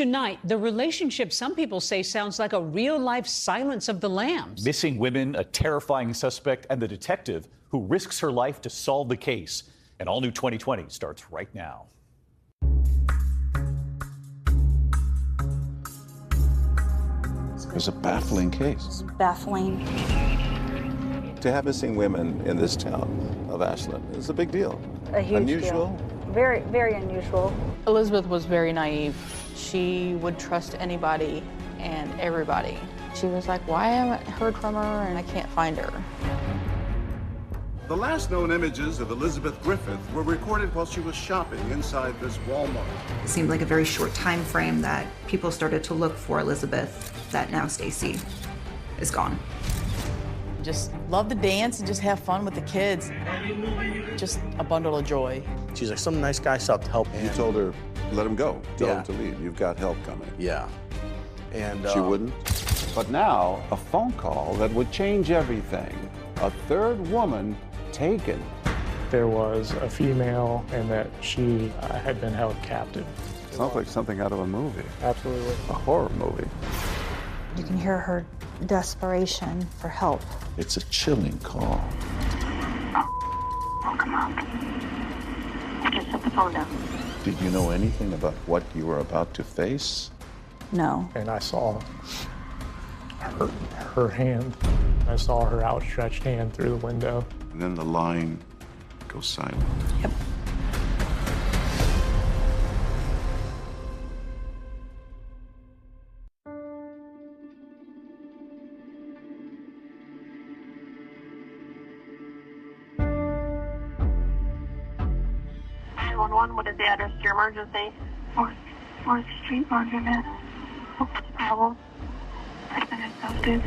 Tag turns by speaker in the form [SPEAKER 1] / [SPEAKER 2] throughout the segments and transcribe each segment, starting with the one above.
[SPEAKER 1] Tonight, the relationship some people say sounds like a real-life Silence of the Lambs.
[SPEAKER 2] Missing women, a terrifying suspect, and the detective who risks her life to solve the case. An all-new 2020 starts right now.
[SPEAKER 3] It was a baffling case.
[SPEAKER 4] It's baffling.
[SPEAKER 3] To have missing women in this town of Ashland is a big deal.
[SPEAKER 4] A huge
[SPEAKER 3] Unusual.
[SPEAKER 4] deal. Very, very unusual.
[SPEAKER 5] Elizabeth was very naive. She would trust anybody and everybody. She was like, why haven't I heard from her and I can't find her?
[SPEAKER 6] The last known images of Elizabeth Griffith were recorded while she was shopping inside this Walmart.
[SPEAKER 7] It seemed like a very short time frame that people started to look for Elizabeth, that now Stacy is gone.
[SPEAKER 5] Just love to dance and just have fun with the kids. Just a bundle of joy.
[SPEAKER 8] She's like, some nice guy stopped to help.
[SPEAKER 3] You told her, let him go. Tell him to leave. You've got help coming.
[SPEAKER 8] Yeah. And
[SPEAKER 3] she wouldn't. But now, a phone call that would change everything. A third woman taken.
[SPEAKER 9] There was a female and that she had been held captive.
[SPEAKER 3] Sounds like something out of a movie.
[SPEAKER 9] Absolutely.
[SPEAKER 3] A horror movie.
[SPEAKER 4] You can hear her desperation for help.
[SPEAKER 3] It's a chilling call.
[SPEAKER 10] Oh, come on. Just put the phone down.
[SPEAKER 3] Did you know anything about what you were about to face?
[SPEAKER 4] No.
[SPEAKER 9] And I saw her hand. I saw her outstretched hand through the window.
[SPEAKER 3] And then the line goes silent.
[SPEAKER 4] Yep.
[SPEAKER 10] What is the address to your emergency? 4th Street, Laundromat. What's the problem? I've been assaulted.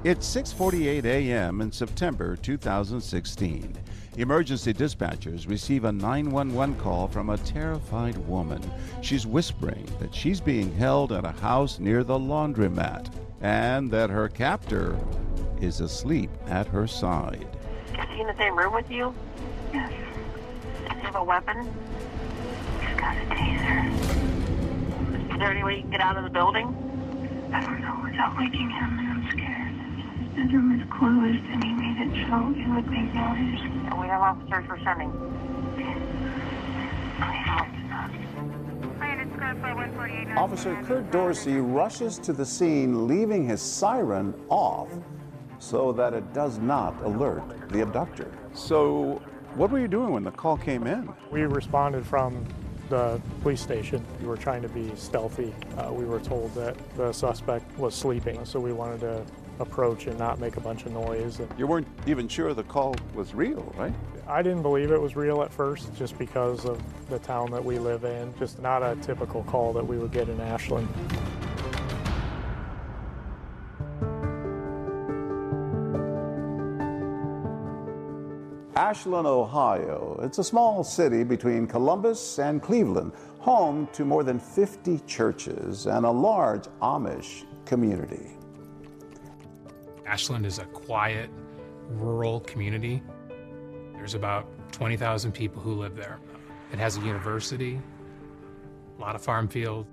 [SPEAKER 6] It's 6:48 a.m. in September 2016. Emergency dispatchers receive a 911 call from a terrified woman. She's whispering that she's being held at a house near the laundromat and that her captor is asleep at her side.
[SPEAKER 10] Is he in the same room with you?
[SPEAKER 4] Yes.
[SPEAKER 10] Does he have a weapon?
[SPEAKER 4] He's got a taser.
[SPEAKER 10] Is there any way you can get out of the building?
[SPEAKER 4] I don't know without waking him, and I'm scared. His bedroom is closed, and he made it so it would make noise.
[SPEAKER 10] And we have officers we're sending.
[SPEAKER 3] Officer Kurt Dorsey rushes to the scene, leaving his siren off so that it does not alert the abductor. So, what were you doing when the call came in?
[SPEAKER 9] We responded from the police station. We were trying to be stealthy. We were told that the suspect was sleeping, so we wanted to approach and not make a bunch of noise.
[SPEAKER 3] You weren't even sure the call was real, right?
[SPEAKER 9] I didn't believe it was real at first, just because of the town that we live in. Just not a typical call that we would get in Ashland.
[SPEAKER 3] Ashland, Ohio. It's a small city between Columbus and Cleveland, home to more than 50 churches and a large Amish community.
[SPEAKER 11] Ashland is a quiet, rural community. There's about 20,000 people who live there. It has a university, a lot of farm field.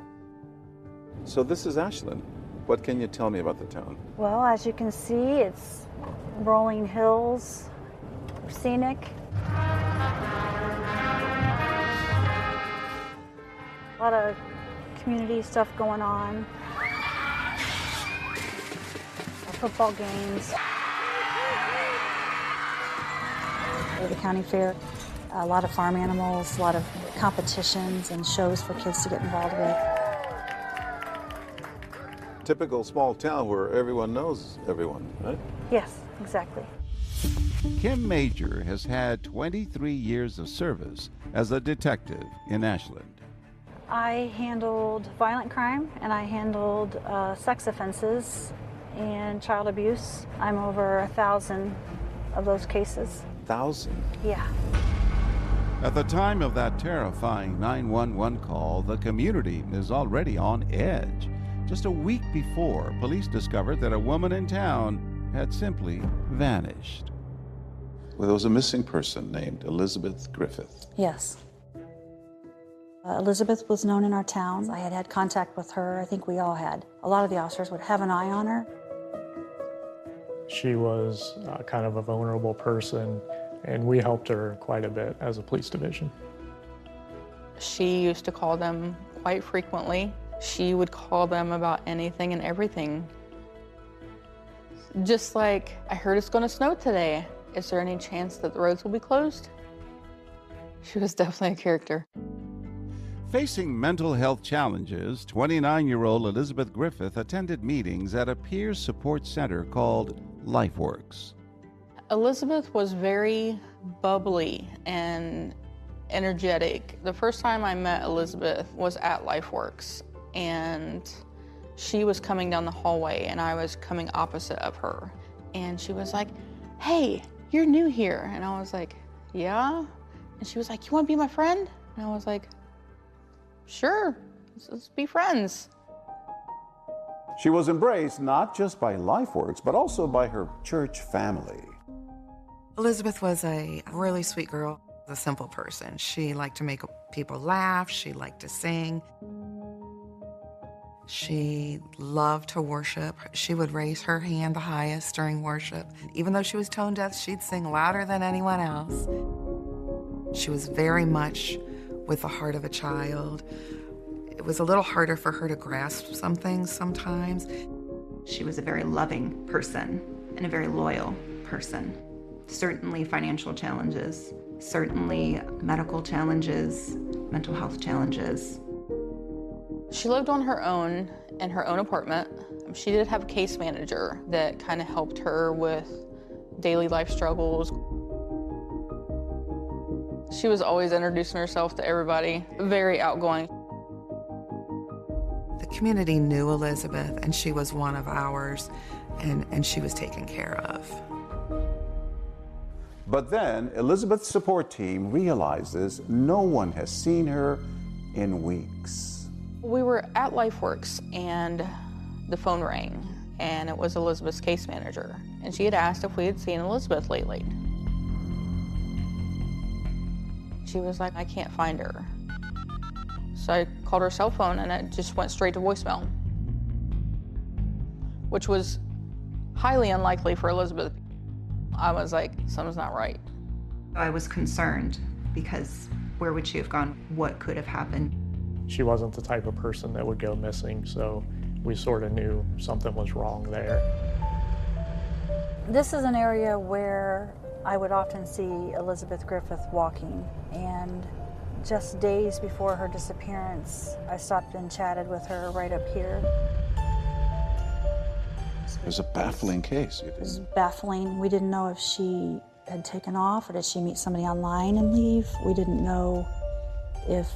[SPEAKER 3] So this is Ashland. What can you tell me about the town?
[SPEAKER 4] Well, as you can see, it's rolling hills, scenic. A lot of community stuff going on. Football games. The county fair. A lot of farm animals, a lot of competitions and shows for kids to get involved with.
[SPEAKER 3] Typical small town where everyone knows everyone, right?
[SPEAKER 4] Yes, exactly.
[SPEAKER 6] Kim Major has had 23 years of service as a detective in Ashland.
[SPEAKER 4] I handled violent crime and I handled sex offenses and child abuse. I'm over 1,000 of those cases.
[SPEAKER 3] 1,000?
[SPEAKER 4] Yeah.
[SPEAKER 6] At the time of that terrifying 911 call, the community is already on edge. Just a week before, police discovered that a woman in town had simply vanished.
[SPEAKER 3] Well, there was a missing person named Elizabeth Griffith.
[SPEAKER 4] Yes. Elizabeth was known in our town. I had had contact with her. I think we all had. A lot of the officers would have an eye on her.
[SPEAKER 9] She was kind of a vulnerable person, and we helped her quite a bit as a police division.
[SPEAKER 5] She used to call them quite frequently. She would call them about anything and everything. Just like, I heard it's going to snow today. Is there any chance that the roads will be closed? She was definitely a character.
[SPEAKER 6] Facing mental health challenges, 29-year-old Elizabeth Griffith attended meetings at a peer support center called LifeWorks.
[SPEAKER 5] Elizabeth was very bubbly and energetic. The first time I met Elizabeth was at LifeWorks, and she was coming down the hallway and I was coming opposite of her. And she was like, "Hey, you're new here." And I was like, "Yeah?" And she was like, "You want to be my friend?" And I was like, "Sure, let's be friends."
[SPEAKER 3] She was embraced not just by LifeWorks, but also by her church family.
[SPEAKER 12] Elizabeth was a really sweet girl, a simple person. She liked to make people laugh. She liked to sing. She loved to worship. She would raise her hand the highest during worship. Even though she was tone deaf, she'd sing louder than anyone else. She was very much with the heart of a child. It was a little harder for her to grasp some things sometimes.
[SPEAKER 7] She was a very loving person and a very loyal person. Certainly financial challenges, certainly medical challenges, mental health challenges.
[SPEAKER 5] She lived on her own in her own apartment. She did have a case manager that kind of helped her with daily life struggles. She was always introducing herself to everybody, very outgoing.
[SPEAKER 12] The community knew Elizabeth, and she was one of ours, and she was taken care of.
[SPEAKER 3] But then Elizabeth's support team realizes no one has seen her in weeks.
[SPEAKER 5] We were at LifeWorks and the phone rang, and it was Elizabeth's case manager. And she had asked if we had seen Elizabeth lately. She was like, "I can't find her." So I called her cell phone and it just went straight to voicemail, which was highly unlikely for Elizabeth. I was like, something's not right.
[SPEAKER 7] I was concerned because where would she have gone? What could have happened?
[SPEAKER 9] She wasn't the type of person that would go missing, so we sort of knew something was wrong there.
[SPEAKER 4] This is an area where I would often see Elizabeth Griffith walking, and just days before her disappearance, I stopped and chatted with her right up here.
[SPEAKER 3] It was a baffling case.
[SPEAKER 4] It was baffling. We didn't know if she had taken off or did she meet somebody online and leave. We didn't know if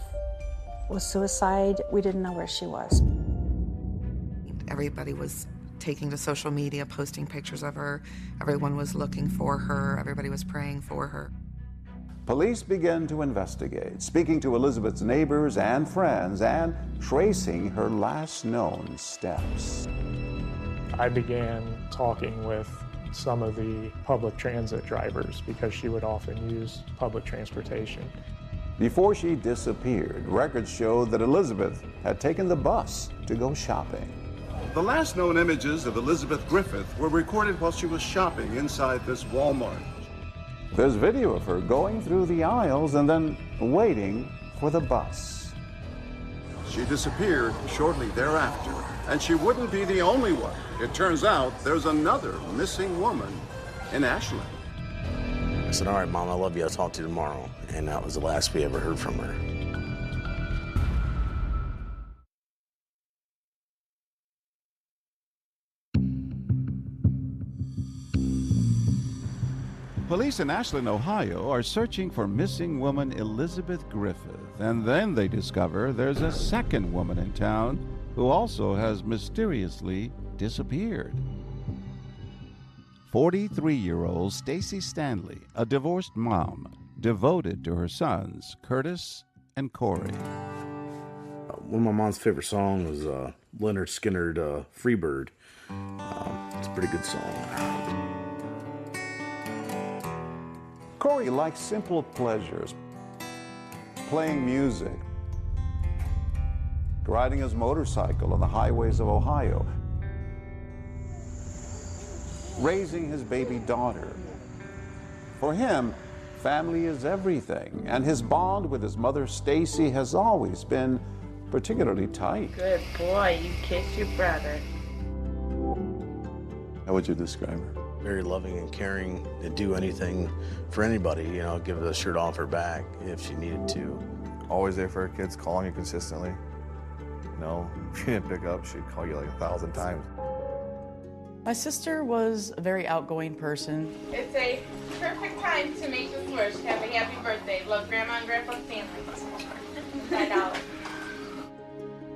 [SPEAKER 4] it was suicide. We didn't know where she was.
[SPEAKER 12] Everybody was taking to social media, posting pictures of her. Everyone was looking for her. Everybody was praying for her.
[SPEAKER 3] Police began to investigate, speaking to Elizabeth's neighbors and friends and tracing her last known steps.
[SPEAKER 9] I began talking with some of the public transit drivers because she would often use public transportation.
[SPEAKER 3] Before she disappeared, records showed that Elizabeth had taken the bus to go shopping.
[SPEAKER 6] The last known images of Elizabeth Griffith were recorded while she was shopping inside this Walmart.
[SPEAKER 3] There's video of her going through the aisles and then waiting for the bus.
[SPEAKER 6] She disappeared shortly thereafter, and she wouldn't be the only one. It turns out there's another missing woman in Ashland.
[SPEAKER 8] I said, "All right, Mom, I love you. I'll talk to you tomorrow." And that was the last we ever heard from her.
[SPEAKER 6] Police in Ashland, Ohio are searching for missing woman Elizabeth Griffith, and then they discover there's a second woman in town who also has mysteriously disappeared. 43-year-old Stacy Stanley, a divorced mom, devoted to her sons, Curtis and Corey.
[SPEAKER 8] One of my mom's favorite songs was Leonard Skinner, Freebird. It's a pretty good song.
[SPEAKER 3] Corey likes simple pleasures, playing music, riding his motorcycle on the highways of Ohio, raising his baby daughter. For him, family is everything, and his bond with his mother, Stacy, has always been particularly tight.
[SPEAKER 13] Good boy, you kissed your brother.
[SPEAKER 3] How would you describe her?
[SPEAKER 8] Very loving and caring, and do anything for anybody, you know, give the shirt off her back if she needed to.
[SPEAKER 14] Always there for her kids, calling you consistently. You know, if you didn't pick up, she'd call you like 1,000 times.
[SPEAKER 15] My sister was a very outgoing person.
[SPEAKER 13] It's a perfect time to make this wish. Have a happy birthday. Love, Grandma and Grandpa Stanley. $5.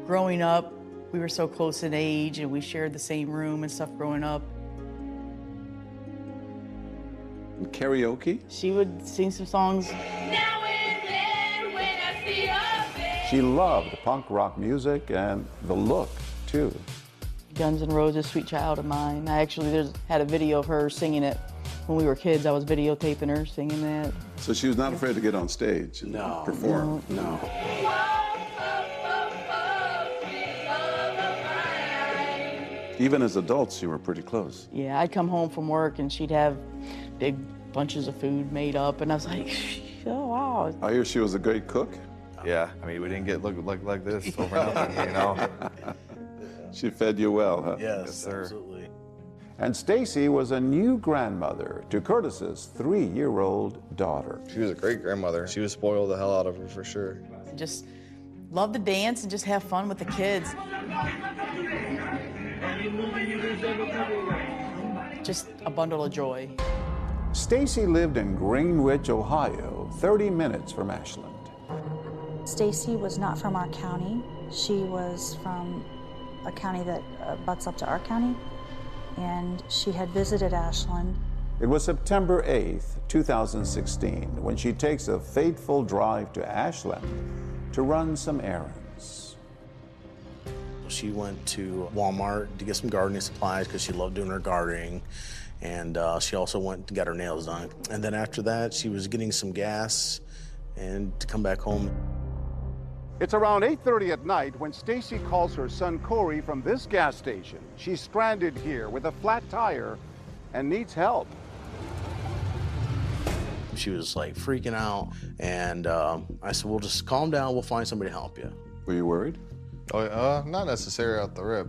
[SPEAKER 15] Growing up, we were so close in age and we shared the same room and stuff growing up.
[SPEAKER 3] Karaoke?
[SPEAKER 15] She would sing some songs.
[SPEAKER 13] Now and then when I see your face.
[SPEAKER 3] She loved punk rock music and the look, too.
[SPEAKER 15] Guns N' Roses, Sweet Child of Mine. I actually had a video of her singing it when we were kids. I was videotaping her singing that.
[SPEAKER 3] So she was not afraid to get on stage and perform?
[SPEAKER 15] No.
[SPEAKER 3] Even as adults, you were pretty close.
[SPEAKER 15] Yeah, I'd come home from work and she'd have big bunches of food made up, and I was like, oh, wow.
[SPEAKER 3] I hear she was a great cook.
[SPEAKER 14] Yeah, I mean, we didn't get look like this over nothing, you know.
[SPEAKER 3] She fed you well, huh?
[SPEAKER 8] Yes,
[SPEAKER 14] sir.
[SPEAKER 8] Absolutely.
[SPEAKER 3] And Stacy was a new grandmother to Curtis's 3-year-old daughter.
[SPEAKER 14] She was a great grandmother. She was spoiled the hell out of her for sure.
[SPEAKER 15] Just love to dance and just have fun with the kids. Just a bundle of joy.
[SPEAKER 3] Stacy lived in Greenwich, Ohio, 30 minutes from Ashland.
[SPEAKER 4] Stacy was not from our county. She was from a county that butts up to our county, and she had visited Ashland.
[SPEAKER 3] It was September 8th, 2016, when she takes a fateful drive to Ashland to run some errands.
[SPEAKER 8] She went to Walmart to get some gardening supplies because she loved doing her gardening. And she also went to get her nails done. And then after that, she was getting some gas and to come back home.
[SPEAKER 3] It's around 8:30 at night when Stacy calls her son Corey from this gas station. She's stranded here with a flat tire and needs help.
[SPEAKER 8] She was like freaking out. And I said, well, just calm down. We'll find somebody to help you.
[SPEAKER 3] Were you worried?
[SPEAKER 14] Oh, not necessarily out the rip.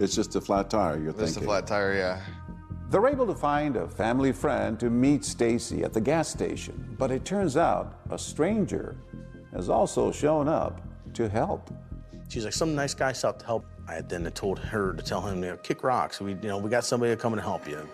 [SPEAKER 3] It's just a flat tire, you're thinking?
[SPEAKER 14] Just a flat tire, yeah.
[SPEAKER 3] They're able to find a family friend to meet Stacy at the gas station, but it turns out a stranger has also shown up to help.
[SPEAKER 8] She's like, some nice guy stopped to help. I had then told her to tell him, you know, kick rocks. We got somebody to come and help you.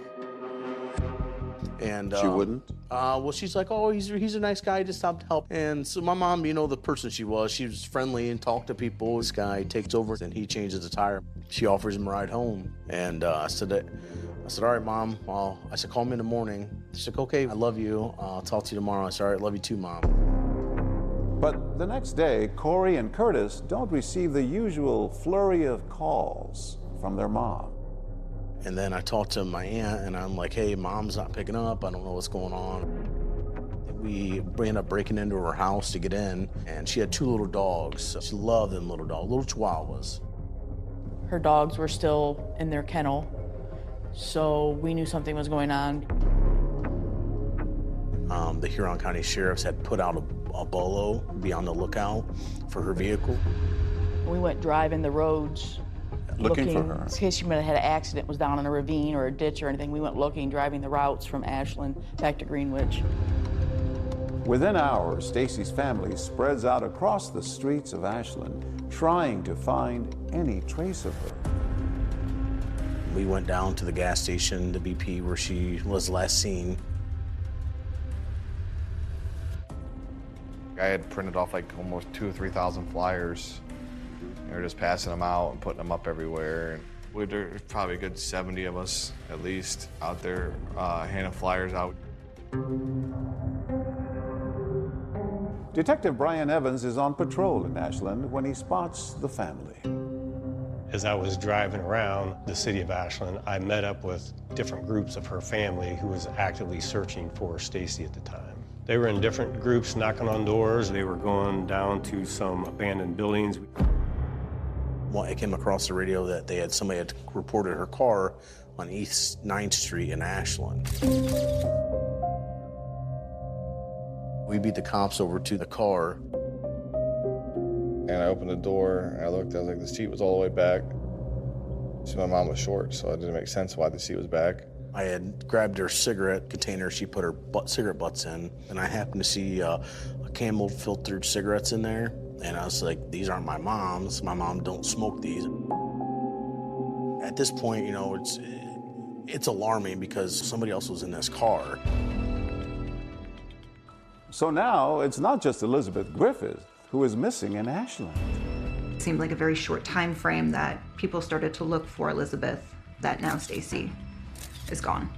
[SPEAKER 8] And
[SPEAKER 3] she wouldn't?
[SPEAKER 8] Well, she's like, oh, he's a nice guy, just stopped to help. And so my mom, you know, the person she was friendly and talked to people. This guy takes over and he changes the tire. She offers him a ride home. And I said, all right, Mom. I said, call me in the morning. She's like, okay, I love you. I'll talk to you tomorrow. I said, all right, love you too, Mom.
[SPEAKER 3] But the next day, Corey and Curtis don't receive the usual flurry of calls from their mom.
[SPEAKER 8] And then I talked to my aunt, and I'm like, hey, Mom's not picking up. I don't know what's going on. We ended up breaking into her house to get in, and she had 2 little dogs. She loved them little dogs, little chihuahuas.
[SPEAKER 15] Her dogs were still in their kennel, so we knew something was going on.
[SPEAKER 8] The Huron County Sheriffs had put out a bolo, be on the lookout for her vehicle.
[SPEAKER 15] We went driving the roads
[SPEAKER 3] looking for her.
[SPEAKER 15] In case she might have had an accident, was down in a ravine or a ditch or anything. We went looking, driving the routes from Ashland back to Greenwich.
[SPEAKER 3] Within hours, Stacy's family spreads out across the streets of Ashland, trying to find any trace of her.
[SPEAKER 8] We went down to the gas station, the BP, where she was last seen.
[SPEAKER 14] I had printed off like almost 2,000 or 3,000 flyers. We were just passing them out and putting them up everywhere. And there's probably a good 70 of us, at least, out there handing flyers out.
[SPEAKER 3] Detective Brian Evans is on patrol in Ashland when he spots the family.
[SPEAKER 16] As I was driving around the city of Ashland, I met up with different groups of her family who was actively searching for Stacy at the time. They were in different groups knocking on doors. They were going down to some abandoned buildings.
[SPEAKER 8] Well, I came across the radio that somebody had reported her car on East 9th Street in Ashland. We beat the cops over to the car.
[SPEAKER 14] And I opened the door, and I looked, I was like, the seat was all the way back. So my mom was short, so it didn't make sense why the seat was back.
[SPEAKER 8] I had grabbed her cigarette container she put her cigarette butts in, and I happened to see a Camel filtered cigarettes in there, and I was like, these aren't my mom's. My mom don't smoke these. At this point, you know, it's alarming because somebody else was in this car.
[SPEAKER 3] So now it's not just Elizabeth Griffith who is missing in Ashland.
[SPEAKER 7] It seemed like a very short time frame that people started to look for Elizabeth, that now Stacy is gone.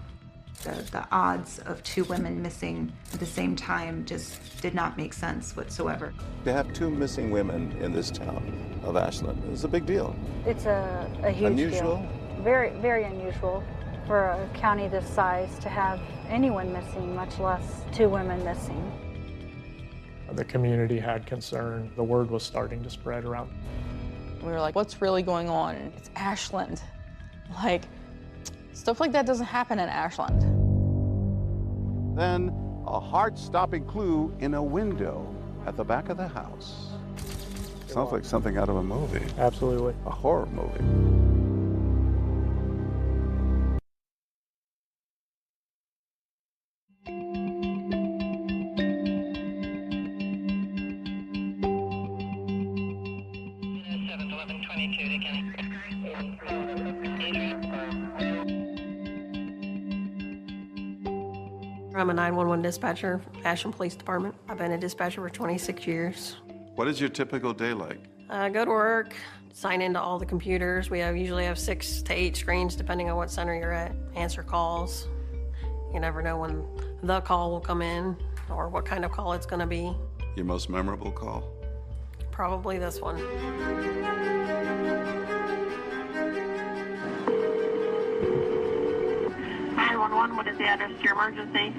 [SPEAKER 7] The odds of two women missing at the same time just did not make sense whatsoever.
[SPEAKER 3] To have two missing women in this town of Ashland is a big deal.
[SPEAKER 4] It's a huge
[SPEAKER 3] Unusual?
[SPEAKER 4] deal. Very, very unusual for a county this size to have anyone missing, much less two women missing.
[SPEAKER 9] The community had concern. The word was starting to spread around.
[SPEAKER 5] We were like, what's really going on? It's Ashland. Like, stuff like that doesn't happen in Ashland.
[SPEAKER 6] Then, a heart-stopping clue in a window at the back of the house.
[SPEAKER 3] Sounds like something out of a movie.
[SPEAKER 9] Absolutely.
[SPEAKER 3] A horror movie.
[SPEAKER 17] I'm a 911 dispatcher, Ashland Police Department. I've been a dispatcher for 26 years.
[SPEAKER 6] What is your typical day like?
[SPEAKER 17] I go to work, sign into all the computers. We usually have 6 to 8 screens, depending on what center you're at. Answer calls. You never know when the call will come in or what kind of call it's going to be.
[SPEAKER 6] Your most memorable call?
[SPEAKER 17] Probably this one.
[SPEAKER 10] 911, what is the address to your emergency?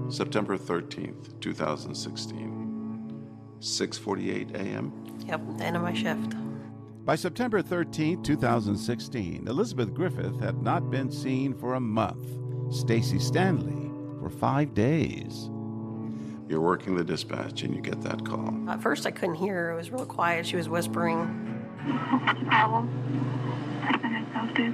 [SPEAKER 6] September 13th, 2016. 6:48 a.m.
[SPEAKER 17] Yep, end of my shift.
[SPEAKER 6] By September 13th, 2016, Elizabeth Griffith had not been seen for a month. Stacy Stanley for 5 days. You're working the dispatch and you get that call.
[SPEAKER 17] At first I couldn't hear her. It was real quiet. She was whispering.
[SPEAKER 10] What's the problem? I've been abducted.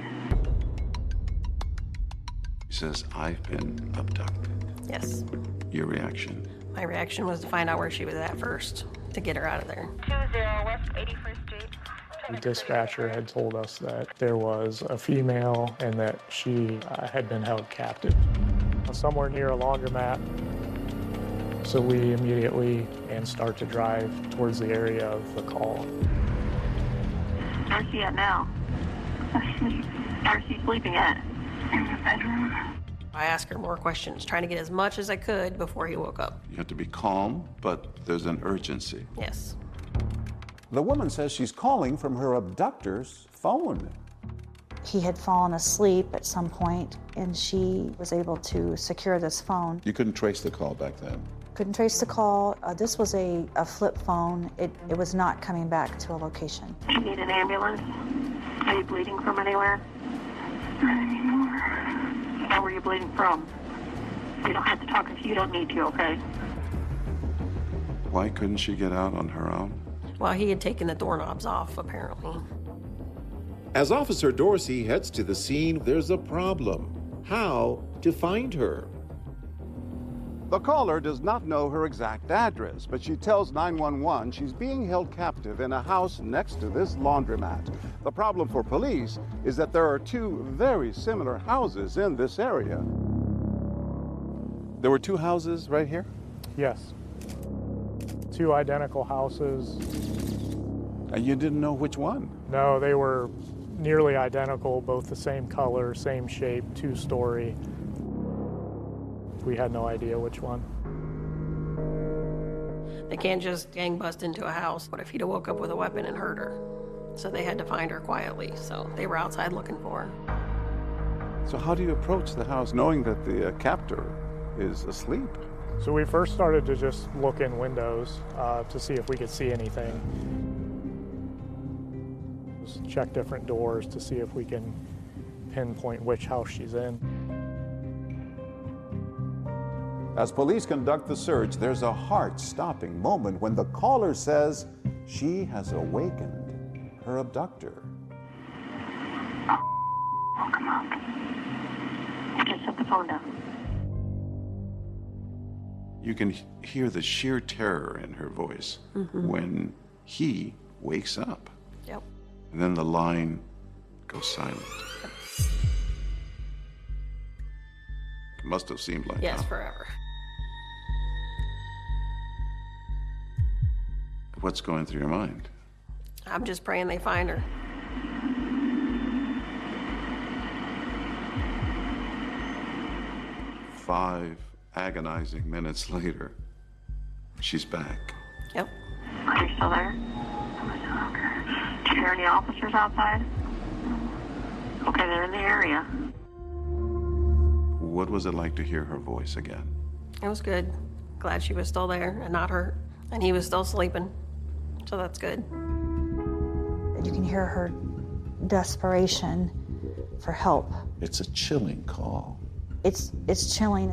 [SPEAKER 6] She says, I've been abducted.
[SPEAKER 17] Yes.
[SPEAKER 6] Your reaction?
[SPEAKER 17] My reaction was to find out where she was at first, to get her out of there.
[SPEAKER 10] 20 West 81st Street.
[SPEAKER 9] The dispatcher had told us that there was a female and that she had been held captive somewhere near a laundromat. So we immediately start to drive towards the area of the call.
[SPEAKER 10] Where's she at now? Asleep. Where's she sleeping at? In the bedroom.
[SPEAKER 17] I asked her more questions, trying to get as much as I could before he woke up.
[SPEAKER 6] You have to be calm, but there's an urgency.
[SPEAKER 17] Yes.
[SPEAKER 3] The woman says she's calling from her abductor's phone.
[SPEAKER 4] He had fallen asleep at some point, and she was able to secure this phone.
[SPEAKER 6] You couldn't trace the call back then?
[SPEAKER 4] Couldn't trace the call. This was a flip phone. It was not coming back to a location.
[SPEAKER 10] Do you need an ambulance? Are you bleeding from anywhere? Not anymore. Where were you bleeding from? You don't have to talk if you don't need to, okay?
[SPEAKER 6] Why couldn't she get out on her own?
[SPEAKER 17] Well, he had taken the doorknobs off, apparently.
[SPEAKER 18] As Officer Dorsey heads to the scene, there's a problem. How to find her?
[SPEAKER 6] The caller does not know her exact address, but she tells 911 she's being held captive in a house next to this laundromat. The problem for police is that there are 2 very similar houses in this area. There were 2 houses right here?
[SPEAKER 9] Yes. 2 identical houses.
[SPEAKER 6] And you didn't know which one?
[SPEAKER 9] No, they were nearly identical, both the same color, same shape, 2-story. We had no idea which one.
[SPEAKER 17] They can't just gang bust into a house. What if he'd have woke up with a weapon and hurt her? So they had to find her quietly. So they were outside looking for her.
[SPEAKER 3] So how do you approach the house knowing that the captor is asleep?
[SPEAKER 9] So we first started to just look in windows to see if we could see anything. check different doors to see if we can pinpoint which house she's in.
[SPEAKER 3] As police conduct the search, there's a heart-stopping moment when the caller says she has awakened her abductor.
[SPEAKER 10] Oh, come on. Just set the phone down.
[SPEAKER 6] You can hear the sheer terror in her voice when he wakes up.
[SPEAKER 17] Yep.
[SPEAKER 6] And then the line goes silent. It must have seemed like
[SPEAKER 17] Yes, forever.
[SPEAKER 6] What's going through your mind?
[SPEAKER 17] I'm just praying they find her.
[SPEAKER 6] Five agonizing minutes later, she's back.
[SPEAKER 17] Yep.
[SPEAKER 10] Are you still there? Do you hear any officers outside? Okay, they're in the area.
[SPEAKER 6] What was it like to hear her voice again?
[SPEAKER 17] It was good. Glad she was still there and not hurt. And he was still sleeping. So that's good.
[SPEAKER 4] You can hear her desperation for help.
[SPEAKER 3] It's a chilling call.
[SPEAKER 4] It's chilling.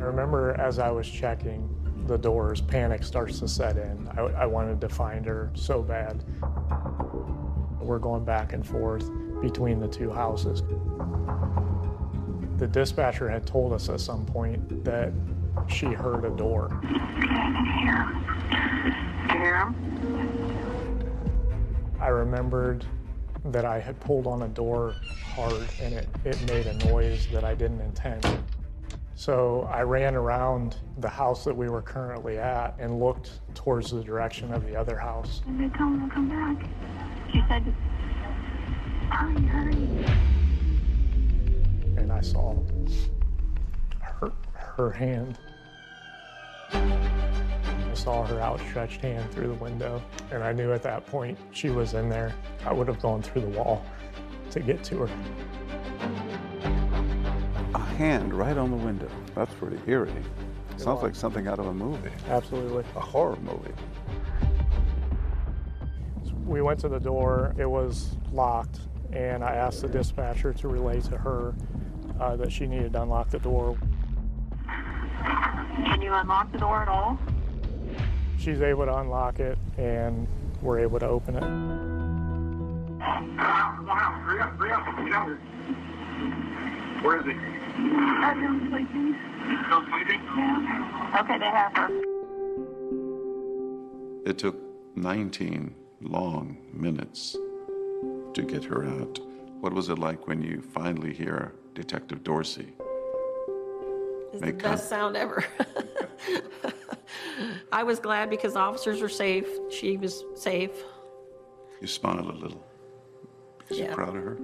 [SPEAKER 9] I remember as I was checking the doors, panic starts to set in. I wanted to find her so bad. We're going back and forth between the two houses. The dispatcher had told us at some point that she heard a door.
[SPEAKER 10] Did you hear him?
[SPEAKER 9] I remembered that I had pulled on a door hard and it made a noise that I didn't intend. So I ran around the house that we were currently at and looked towards the direction of the other house.
[SPEAKER 10] And they tell him to come back. She said, hurry, hurry.
[SPEAKER 9] And I saw her hand. I saw her outstretched hand through the window, and I knew at that point she was in there. I would have gone through the wall to get to her.
[SPEAKER 3] A hand right on the window. That's pretty eerie. Sounds like something out of a movie.
[SPEAKER 9] Absolutely.
[SPEAKER 3] A horror movie.
[SPEAKER 9] We went to the door. It was locked, and I asked the dispatcher to relay to her that she needed to unlock the door.
[SPEAKER 10] Can you unlock the door at all?
[SPEAKER 9] She's able to unlock it, and we're able to open it.
[SPEAKER 10] Where is he? I'm sleeping. Still sleeping? Yeah. Okay, they have her.
[SPEAKER 6] It took 19 long minutes to get her out. What was it like when you finally hear Detective Dorsey?
[SPEAKER 17] It's the best sound ever. I was glad because the officers were safe. She was safe.
[SPEAKER 6] You smile a little because you're proud of her?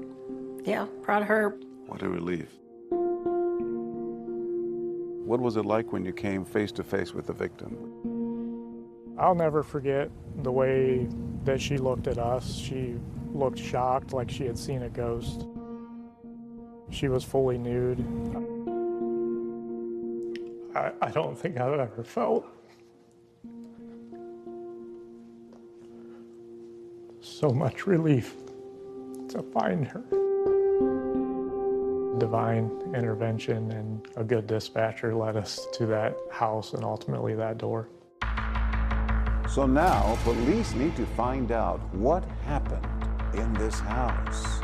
[SPEAKER 17] Yeah, proud of her.
[SPEAKER 6] What a relief.
[SPEAKER 3] What was it like when you came face to face with the victim?
[SPEAKER 9] I'll never forget the way that she looked at us. She looked shocked, like she had seen a ghost. She was fully nude. I don't think I've ever felt so much relief to find her. Divine intervention and a good dispatcher led us to that house and ultimately that door.
[SPEAKER 3] So now police need to find out what happened in this house.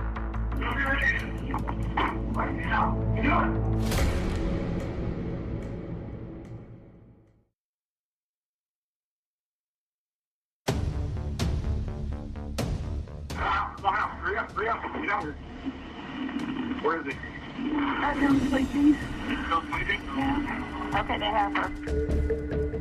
[SPEAKER 10] Where is he? I'm sleeping. Still sleeping? Yeah. Okay, they have her.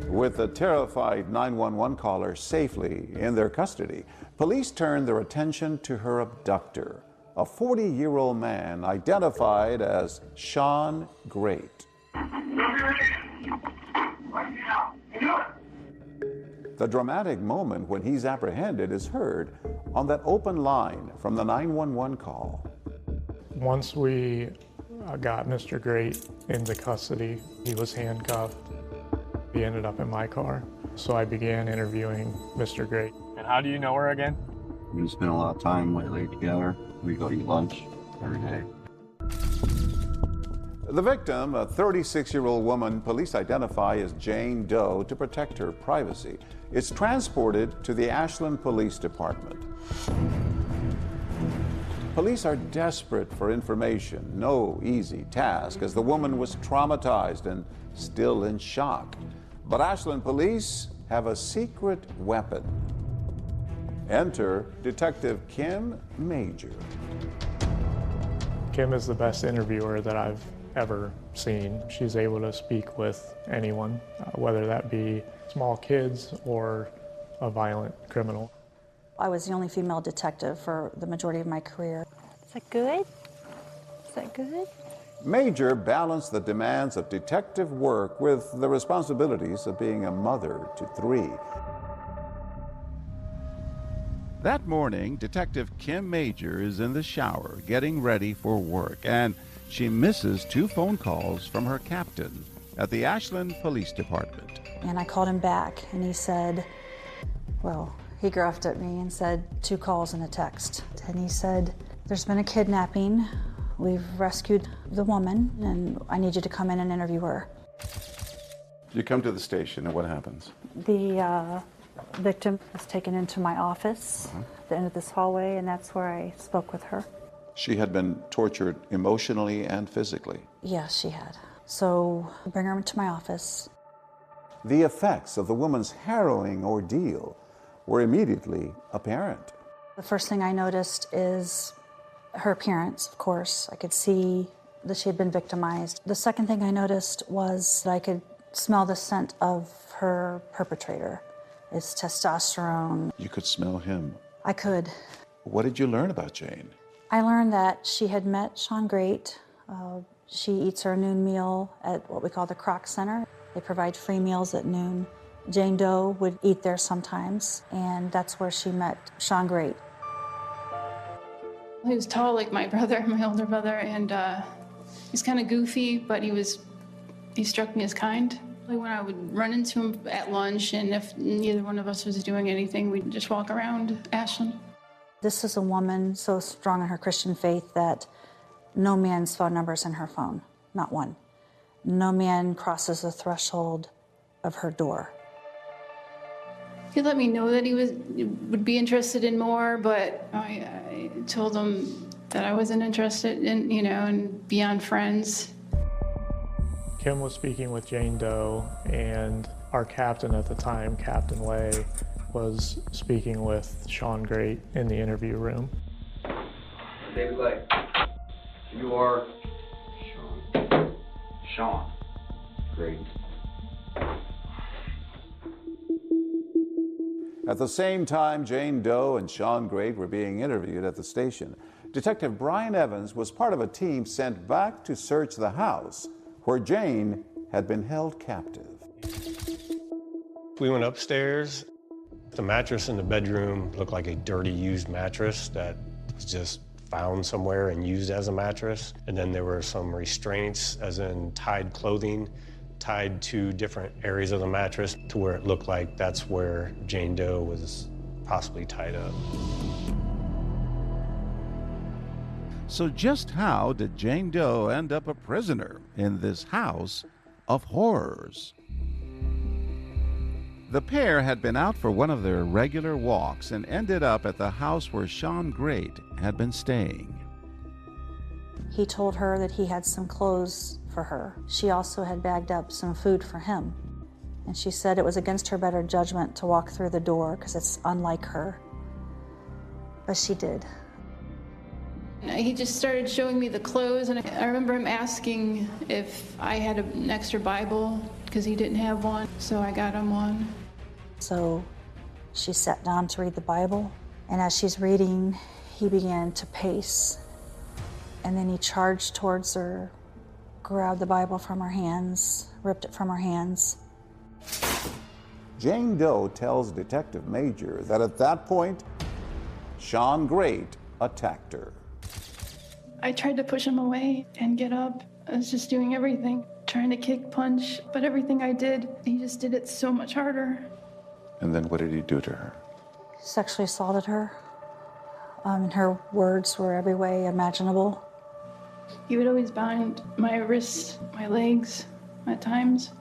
[SPEAKER 3] With the terrified 911 caller safely in their custody, police turned their attention to her abductor, a 40-year-old man identified as Sean Great. The dramatic moment when he's apprehended is heard on that open line from the 911 call.
[SPEAKER 9] Once we got Mr. Great into custody, he was handcuffed. He ended up in my car. So I began interviewing Mr. Great.
[SPEAKER 19] And how do you know her again? We spend a lot of time lately together. We go eat lunch every day.
[SPEAKER 3] The victim, a 36-year-old woman, police identify as Jane Doe to protect her privacy. It's transported to the Ashland Police Department. Police are desperate for information. No easy task, as the woman was traumatized and still in shock. But Ashland Police have a secret weapon. Enter Detective Kim Major.
[SPEAKER 9] Kim is the best interviewer that I've ever seen. She's able to speak with anyone, whether that be small kids or a violent criminal.
[SPEAKER 4] I was the only female detective for the majority of my career. Is that good? Is that good?
[SPEAKER 3] Major balanced the demands of detective work with the responsibilities of being a mother to 3.
[SPEAKER 6] That morning, Detective Kim Major is in the shower getting ready for work, and she misses 2 phone calls from her captain at the Ashland Police Department.
[SPEAKER 4] And I called him back, and he said, well, he gruffed at me and said 2 calls and a text. And he said, there's been a kidnapping. We've rescued the woman, and I need you to come in and interview her.
[SPEAKER 3] You come to the station, and what happens?
[SPEAKER 4] The victim was taken into my office at the end of this hallway, and that's where I spoke with her.
[SPEAKER 3] She had been tortured emotionally and physically.
[SPEAKER 4] Yes, she had. So I bring her into my office.
[SPEAKER 3] The effects of the woman's harrowing ordeal were immediately apparent.
[SPEAKER 4] The first thing I noticed is her appearance, of course. I could see that she had been victimized. The second thing I noticed was that I could smell the scent of her perpetrator. It's testosterone.
[SPEAKER 3] You could smell him.
[SPEAKER 4] I could.
[SPEAKER 3] What did you learn about Jane?
[SPEAKER 4] I learned that she had met Sean Great. She eats her noon meal at what we call the Kroc Center. They provide free meals at noon. Jane Doe would eat there sometimes, and that's where she met Sean Great.
[SPEAKER 20] He was tall like my brother, my older brother, and he's kind of goofy, but he struck me as kind. Like when I would run into him at lunch, and if neither one of us was doing anything, we'd just walk around Ashland.
[SPEAKER 4] This is a woman so strong in her Christian faith that no man's phone number is in her phone, not one. No man crosses the threshold of her door.
[SPEAKER 20] He let me know that he would be interested in more, but I told him that I wasn't interested in, and beyond friends.
[SPEAKER 9] Kim was speaking with Jane Doe, and our captain at the time, Captain Lay, was speaking with Sean Great in the interview room.
[SPEAKER 19] David Lay, you are Sean. Sean. Great.
[SPEAKER 3] At the same time, Jane Doe and Sean Great were being interviewed at the station. Detective Brian Evans was part of a team sent back to search the house where Jane had been held captive.
[SPEAKER 16] We went upstairs. The mattress in the bedroom looked like a dirty, used mattress that was just found somewhere and used as a mattress. And then there were some restraints, as in tied clothing, tied to different areas of the mattress to where it looked like that's where Jane Doe was possibly tied up.
[SPEAKER 6] So just how did Jane Doe end up a prisoner in this house of horrors? The pair had been out for one of their regular walks and ended up at the house where Sean Great had been staying.
[SPEAKER 4] He told her that he had some clothes for her. She also had bagged up some food for him. And she said it was against her better judgment to walk through the door because it's unlike her. But she did.
[SPEAKER 20] He just started showing me the clothes, and I remember him asking if I had an extra Bible because he didn't have one, so I got him one.
[SPEAKER 4] So she sat down to read the Bible, and as she's reading, he began to pace. And then he charged towards her, grabbed the Bible from her hands, ripped it from her hands.
[SPEAKER 3] Jane Doe tells Detective Major that at that point, Sean Great attacked her.
[SPEAKER 20] I tried to push him away and get up. I was just doing everything, trying to kick, punch, but everything I did, he just did it so much harder.
[SPEAKER 3] And then what did he do to her?
[SPEAKER 4] Sexually assaulted her And her words were every way imaginable.
[SPEAKER 20] He would always bind my wrists, my legs at times.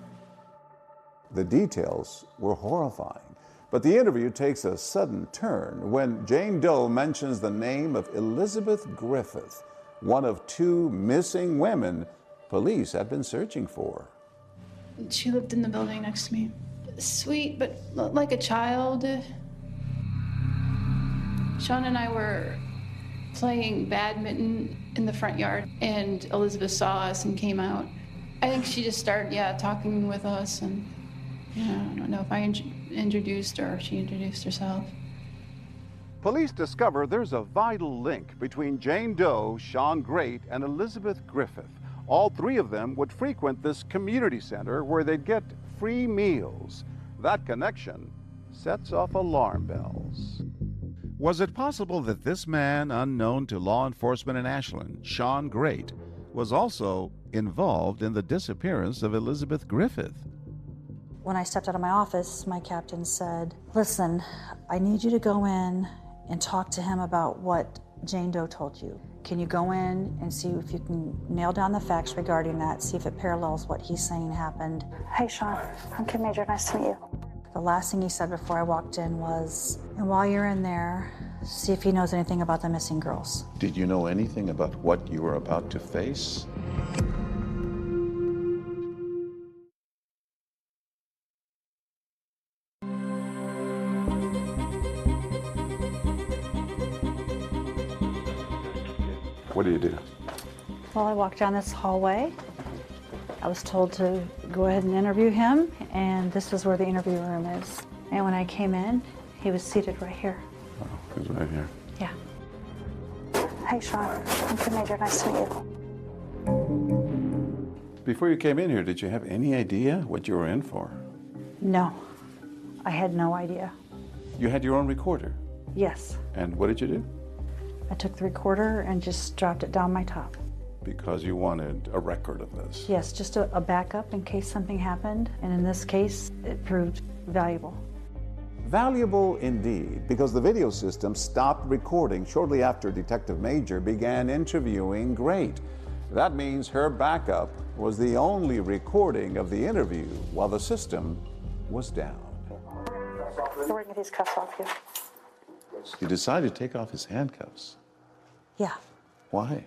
[SPEAKER 3] The details were horrifying. But the interview takes a sudden turn when Jane Doe mentions the name of Elizabeth Griffith, one of 2 missing women police had been searching for.
[SPEAKER 20] She lived in the building next to me. Sweet, but like a child. Sean and I were playing badminton in the front yard, and Elizabeth saw us and came out. I think she just started, talking with us, and I don't know if I introduced her or she introduced herself.
[SPEAKER 3] Police discover there's a vital link between Jane Doe, Sean Great, and Elizabeth Griffith. All 3 of them would frequent this community center where they'd get free meals. That connection sets off alarm bells.
[SPEAKER 6] Was it possible that this man, unknown to law enforcement in Ashland, Sean Great, was also involved in the disappearance of Elizabeth Griffith?
[SPEAKER 4] When I stepped out of my office, my captain said, "Listen, I need you to go in and talk to him about what Jane Doe told you. Can you go in and see if you can nail down the facts regarding that, see if it parallels what he's saying happened?" "Hey, Sean, I'm Kim Major. Nice to meet you." The last thing he said before I walked in was, "And while you're in there, see if he knows anything about the missing girls."
[SPEAKER 18] Did you know anything about what you were about to face?
[SPEAKER 3] What do you do?
[SPEAKER 4] Well, I walked down this hallway. I was told to go ahead and interview him, and this is where the interview room is. And when I came in, he was seated right here.
[SPEAKER 3] Oh, he's right here.
[SPEAKER 4] Yeah. "Hey, Sean, I'm Kim Major. Nice to meet you."
[SPEAKER 3] Before you came in here, did you have any idea what you were in for?
[SPEAKER 4] No, I had no idea.
[SPEAKER 3] You had your own recorder.
[SPEAKER 4] Yes,
[SPEAKER 3] And what did you do?
[SPEAKER 4] I took the recorder and just dropped it down my top.
[SPEAKER 3] Because you wanted a record of this.
[SPEAKER 4] Yes, just a backup in case something happened, and in this case, it proved valuable.
[SPEAKER 3] Valuable indeed, because the video system stopped recording shortly after Detective Major began interviewing Great. That means her backup was the only recording of the interview while the system was down.
[SPEAKER 4] So we're gonna get these cuffs off you.
[SPEAKER 3] You decided to take off his handcuffs.
[SPEAKER 4] Yeah,
[SPEAKER 3] Why?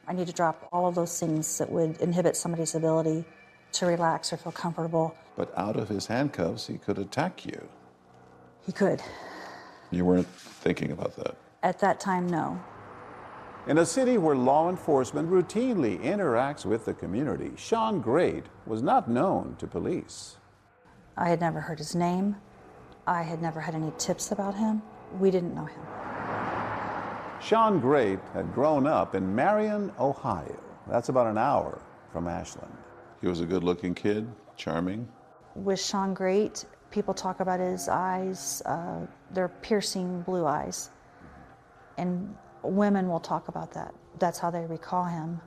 [SPEAKER 4] I need to drop all of those things that would inhibit somebody's ability to relax or feel comfortable.
[SPEAKER 3] But out of his handcuffs, he could attack you.
[SPEAKER 4] He could.
[SPEAKER 3] You weren't thinking about that.
[SPEAKER 4] At that time, no.
[SPEAKER 3] In a city where law enforcement routinely interacts with the community, Sean Great was not known to police.
[SPEAKER 4] I had never heard his name. I had never had any tips about him. We didn't know him.
[SPEAKER 3] Sean Great had grown up in Marion, Ohio. That's about an hour from Ashland. He was a good-looking kid, charming.
[SPEAKER 4] With Sean Great, people talk about his eyes, they're piercing blue eyes. And women will talk about that. That's how they recall him,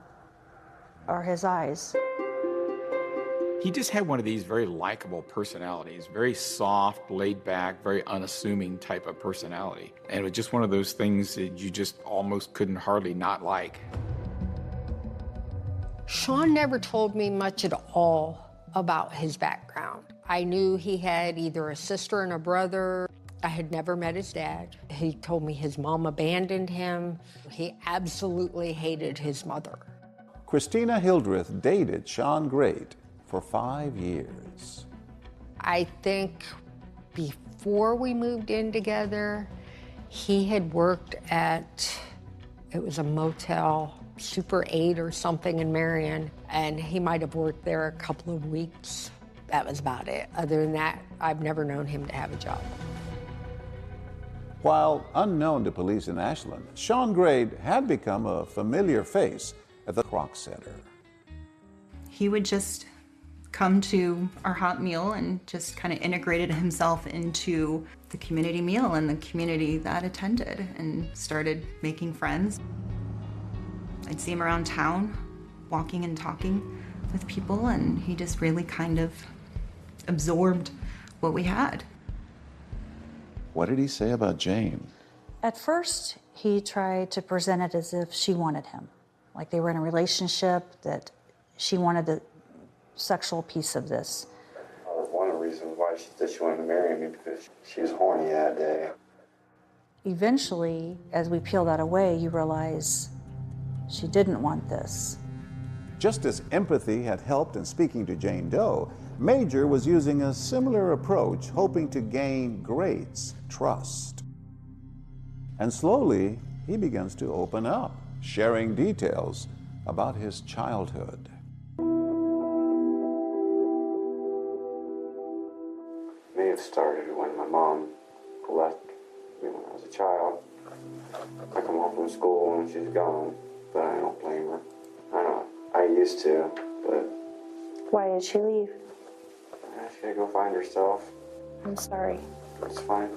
[SPEAKER 4] or his eyes.
[SPEAKER 21] He just had one of these very likable personalities, very soft, laid back, very unassuming type of personality. And it was just one of those things that you just almost couldn't hardly not like.
[SPEAKER 22] Sean never told me much at all about his background. I knew he had either a sister and a brother. I had never met his dad. He told me his mom abandoned him. He absolutely hated his mother.
[SPEAKER 3] Christina Hildreth dated Sean Great for 5 years.
[SPEAKER 22] I think before we moved in together, he had worked at, it was a motel, Super 8 or something in Marion, and he might have worked there a couple of weeks. That was about it. Other than that, I've never known him to have a job.
[SPEAKER 3] While unknown to police in Ashland, Sean Great had become a familiar face at the Kroc Center.
[SPEAKER 7] He would just come to our hot meal and just kind of integrated himself into the community meal and the community that attended and started making friends. I'd see him around town, walking and talking with people, and he just really kind of absorbed what we had.
[SPEAKER 3] What did he say about Jane?
[SPEAKER 4] At first, He tried to present it as if she wanted him, like they were in a relationship, that she wanted the sexual piece of this.
[SPEAKER 1] That was one of the reasons why she said she wanted to marry me, because she was horny that day.
[SPEAKER 4] Eventually, as we peel that away, you realize she didn't want this.
[SPEAKER 3] Just as empathy had helped in speaking to Jane Doe, Major was using a similar approach, hoping to gain Great's trust. And slowly, he begins to open up, sharing details about his childhood.
[SPEAKER 1] May have started when my mom left me when I was a child. I come home from school and she's gone, but I don't blame her. I know I used to, but
[SPEAKER 10] Why did she leave?
[SPEAKER 1] she had to go find herself.
[SPEAKER 10] I'm sorry.
[SPEAKER 1] It's fine.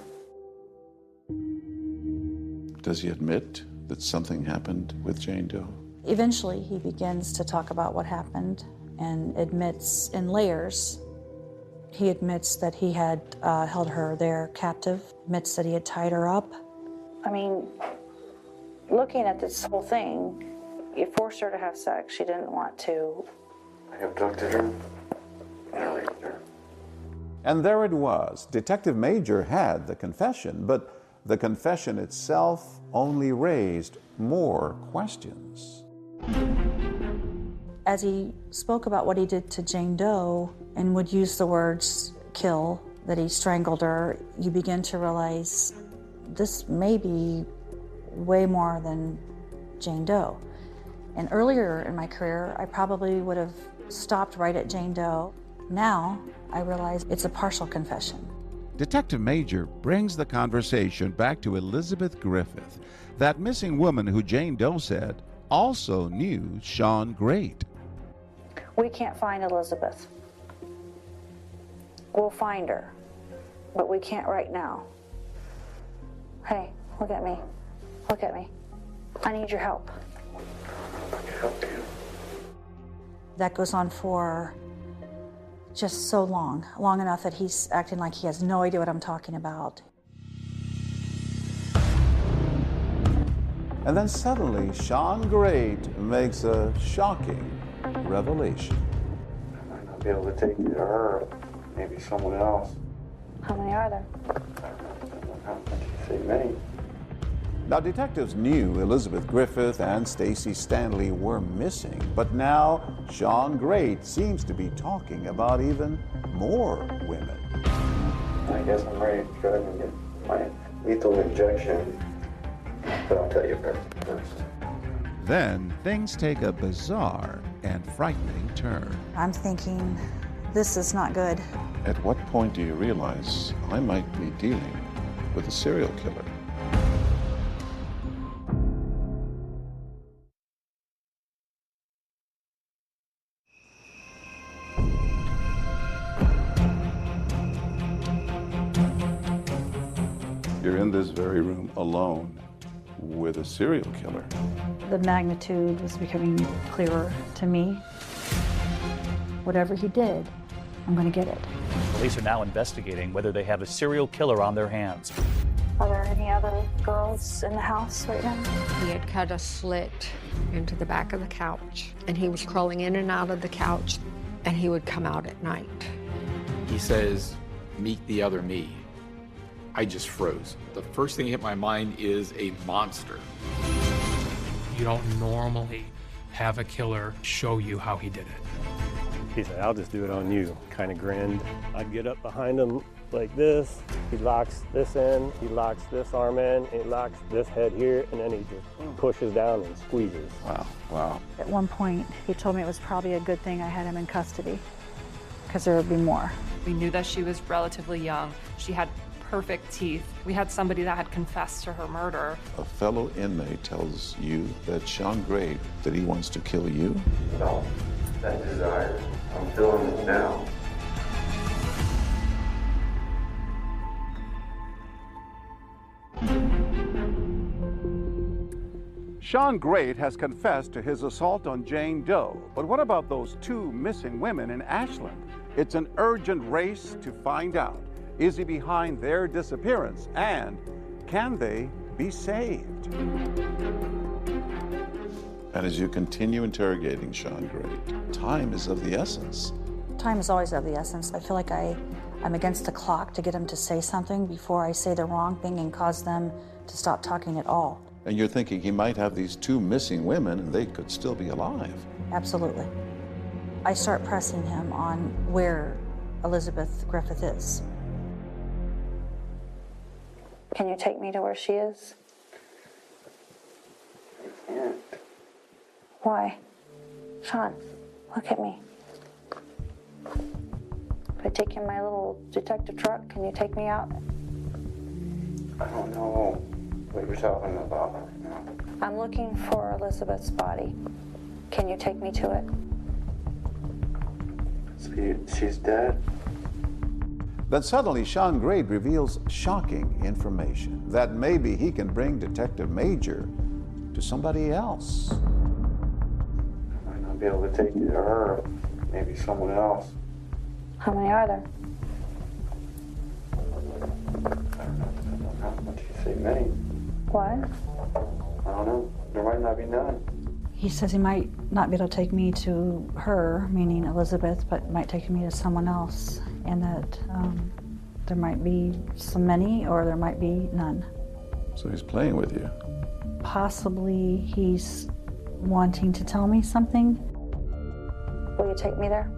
[SPEAKER 3] Does he admit that something happened with Jane Doe?
[SPEAKER 4] Eventually, he begins to talk about what happened and admits in layers. He admits that he had held her there captive, admits that he had tied her up.
[SPEAKER 10] I mean, looking at this whole thing, you forced her to have sex. She didn't want to.
[SPEAKER 1] I abducted her and I raped her.
[SPEAKER 3] And there it was. Detective Major had the confession, but the confession itself only raised more questions.
[SPEAKER 4] As he spoke about what he did to Jane Doe and would use the words kill, that he strangled her, you begin to realize this may be way more than Jane Doe. And earlier in my career, I probably would have stopped right at Jane Doe. Now, I realize it's a partial confession.
[SPEAKER 6] Detective Major brings the conversation back to Elizabeth Griffith, that missing woman who Jane Doe said also knew Shawn Great.
[SPEAKER 10] We can't find Elizabeth. We'll find her, but we can't right now. Hey, look at me. Look at me. I need your help.
[SPEAKER 1] I can help you.
[SPEAKER 4] That goes on for just so long enough that he's acting like he has no idea what I'm talking about.
[SPEAKER 3] And then suddenly, Shawn Great makes a shocking revelation.
[SPEAKER 1] I might not be able to take you to her, maybe someone else.
[SPEAKER 10] How many are there?
[SPEAKER 1] How much you say many?
[SPEAKER 3] Now, detectives knew Elizabeth Griffith and Stacy Stanley were missing, but now Shawn Great seems to be talking about even more women.
[SPEAKER 1] I guess I'm ready to try and get my lethal injection, but I'll tell you first.
[SPEAKER 6] Then things take a bizarre and frightening turn.
[SPEAKER 4] I'm thinking, this is not good.
[SPEAKER 3] At what point do you realize I might be dealing with a serial killer? You're in this very room alone with a serial killer.
[SPEAKER 4] The magnitude was becoming clearer to me. Whatever he did, I'm going to get it.
[SPEAKER 2] Police are now investigating whether they have a serial killer on their hands.
[SPEAKER 10] Are there any other girls in the house right now?
[SPEAKER 22] He had cut a slit into the back of the couch, and he was crawling in and out of the couch, and he would come out at night.
[SPEAKER 21] He says, meet the other me. I just froze. The first thing that hit my mind is a monster.
[SPEAKER 11] You don't normally have a killer show you how he did it.
[SPEAKER 16] He said, I'll just do it on you. Kind of grinned. I'd get up behind him like this. He locks this in, he locks this arm in, he locks this head here, and then he just pushes down and squeezes.
[SPEAKER 3] Wow, wow.
[SPEAKER 4] At one point, he told me it was probably a good thing I had him in custody, because there would be more.
[SPEAKER 23] We knew that she was relatively young. She had perfect teeth. We had somebody that had confessed to her murder.
[SPEAKER 3] A fellow inmate tells you that Shawn Great, that he wants to kill you?
[SPEAKER 1] No, that desire. I'm feeling it now.
[SPEAKER 3] Shawn Great has confessed to his assault on Jane Doe, but what about those two missing women in Ashland? It's an urgent race to find out. Is he behind their disappearance? And can they be saved. And as you continue interrogating Sean Gray, time is of the essence.
[SPEAKER 4] Time is always of the essence. I feel like I'm against the clock to get him to say something before I say the wrong thing and cause them to stop talking at all.
[SPEAKER 3] And you're thinking he might have these 2 missing women and they could still be alive.
[SPEAKER 4] Absolutely. I start pressing him on where Elizabeth Griffith is.
[SPEAKER 10] Can you take me to where she is?
[SPEAKER 1] I can't.
[SPEAKER 10] Why? Sean, look at me. If I take you in my little detective truck, can you take me out?
[SPEAKER 1] I don't know what you're talking about right now.
[SPEAKER 10] I'm looking for Elizabeth's body. Can you take me to it?
[SPEAKER 1] So she's dead?
[SPEAKER 3] Then suddenly Sean Gray reveals shocking information that maybe he can bring Detective Major to somebody else.
[SPEAKER 1] I might not be able to take you to her. Maybe someone else.
[SPEAKER 10] How many are there?
[SPEAKER 1] I don't know. What did you say? Many?
[SPEAKER 10] What?
[SPEAKER 1] I don't know. There might not be none.
[SPEAKER 4] He says he might not be able to take me to her, meaning Elizabeth, but might take me to someone else, and that there might be so many or there might be none.
[SPEAKER 3] So he's playing with you.
[SPEAKER 4] Possibly he's wanting to tell me something.
[SPEAKER 10] Will you take me there?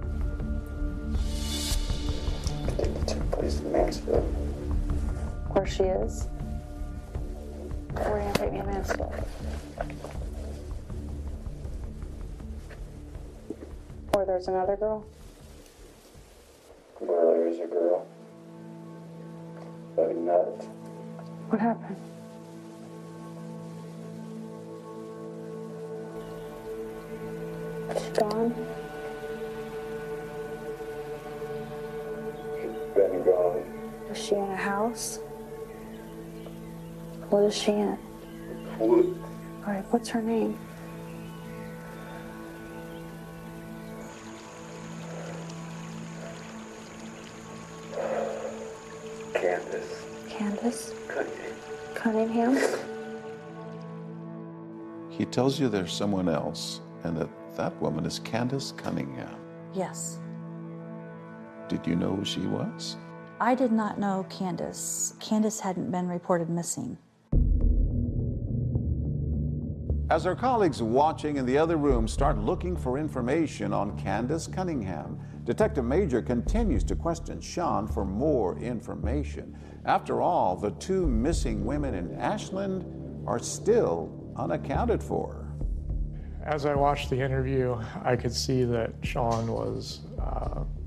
[SPEAKER 1] Take you to a place in Mansfield.
[SPEAKER 10] Where she is? Where are you gonna take me to Mansfield? Or there's another girl?
[SPEAKER 1] Well, there is a girl. But nuts.
[SPEAKER 10] What happened? She's gone?
[SPEAKER 1] She's been gone.
[SPEAKER 10] Is she in a house? What is she in?
[SPEAKER 1] What?
[SPEAKER 10] All right, what's her name?
[SPEAKER 1] Candace.
[SPEAKER 10] Candace
[SPEAKER 1] Cunningham.
[SPEAKER 10] Cunningham?
[SPEAKER 3] He tells you there's someone else and that woman is Candace Cunningham.
[SPEAKER 4] Yes.
[SPEAKER 3] Did you know who she was?
[SPEAKER 4] I did not know Candace. Candace hadn't been reported missing.
[SPEAKER 3] As our colleagues watching in the other room start looking for information on Candace Cunningham, Detective Major continues to question Sean for more information. After all, the 2 missing women in Ashland are still unaccounted for.
[SPEAKER 9] As I watched the interview, I could see that Sean was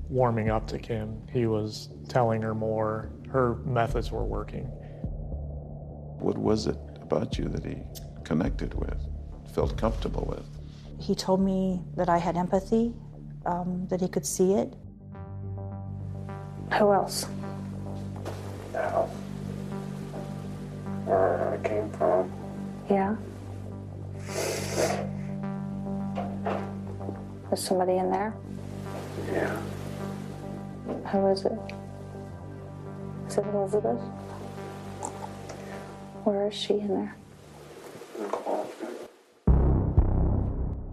[SPEAKER 9] warming up to Kim. He was telling her more. Her methods were working.
[SPEAKER 3] What was it about you that he connected with, felt comfortable with?
[SPEAKER 4] He told me that I had empathy, that he could see it.
[SPEAKER 10] Who else?
[SPEAKER 1] The house. Where I came from.
[SPEAKER 10] Yeah? Is somebody in there?
[SPEAKER 1] Yeah.
[SPEAKER 10] Who is it? Is it Elizabeth? Where is she in there?
[SPEAKER 1] In the closet.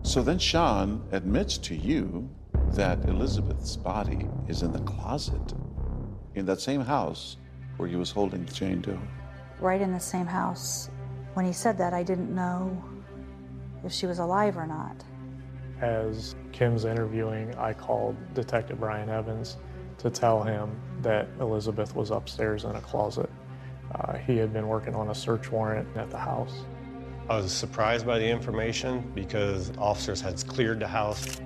[SPEAKER 3] So then Sean admits to you that Elizabeth's body is in the closet in that same house where he was holding Jane Doe.
[SPEAKER 4] Right in the same house. When he said that, I didn't know if she was alive or not.
[SPEAKER 9] As Kim's interviewing, I called Detective Brian Evans to tell him that Elizabeth was upstairs in a closet. He had been working on a search warrant at the house.
[SPEAKER 16] I was surprised by the information because officers had cleared the house.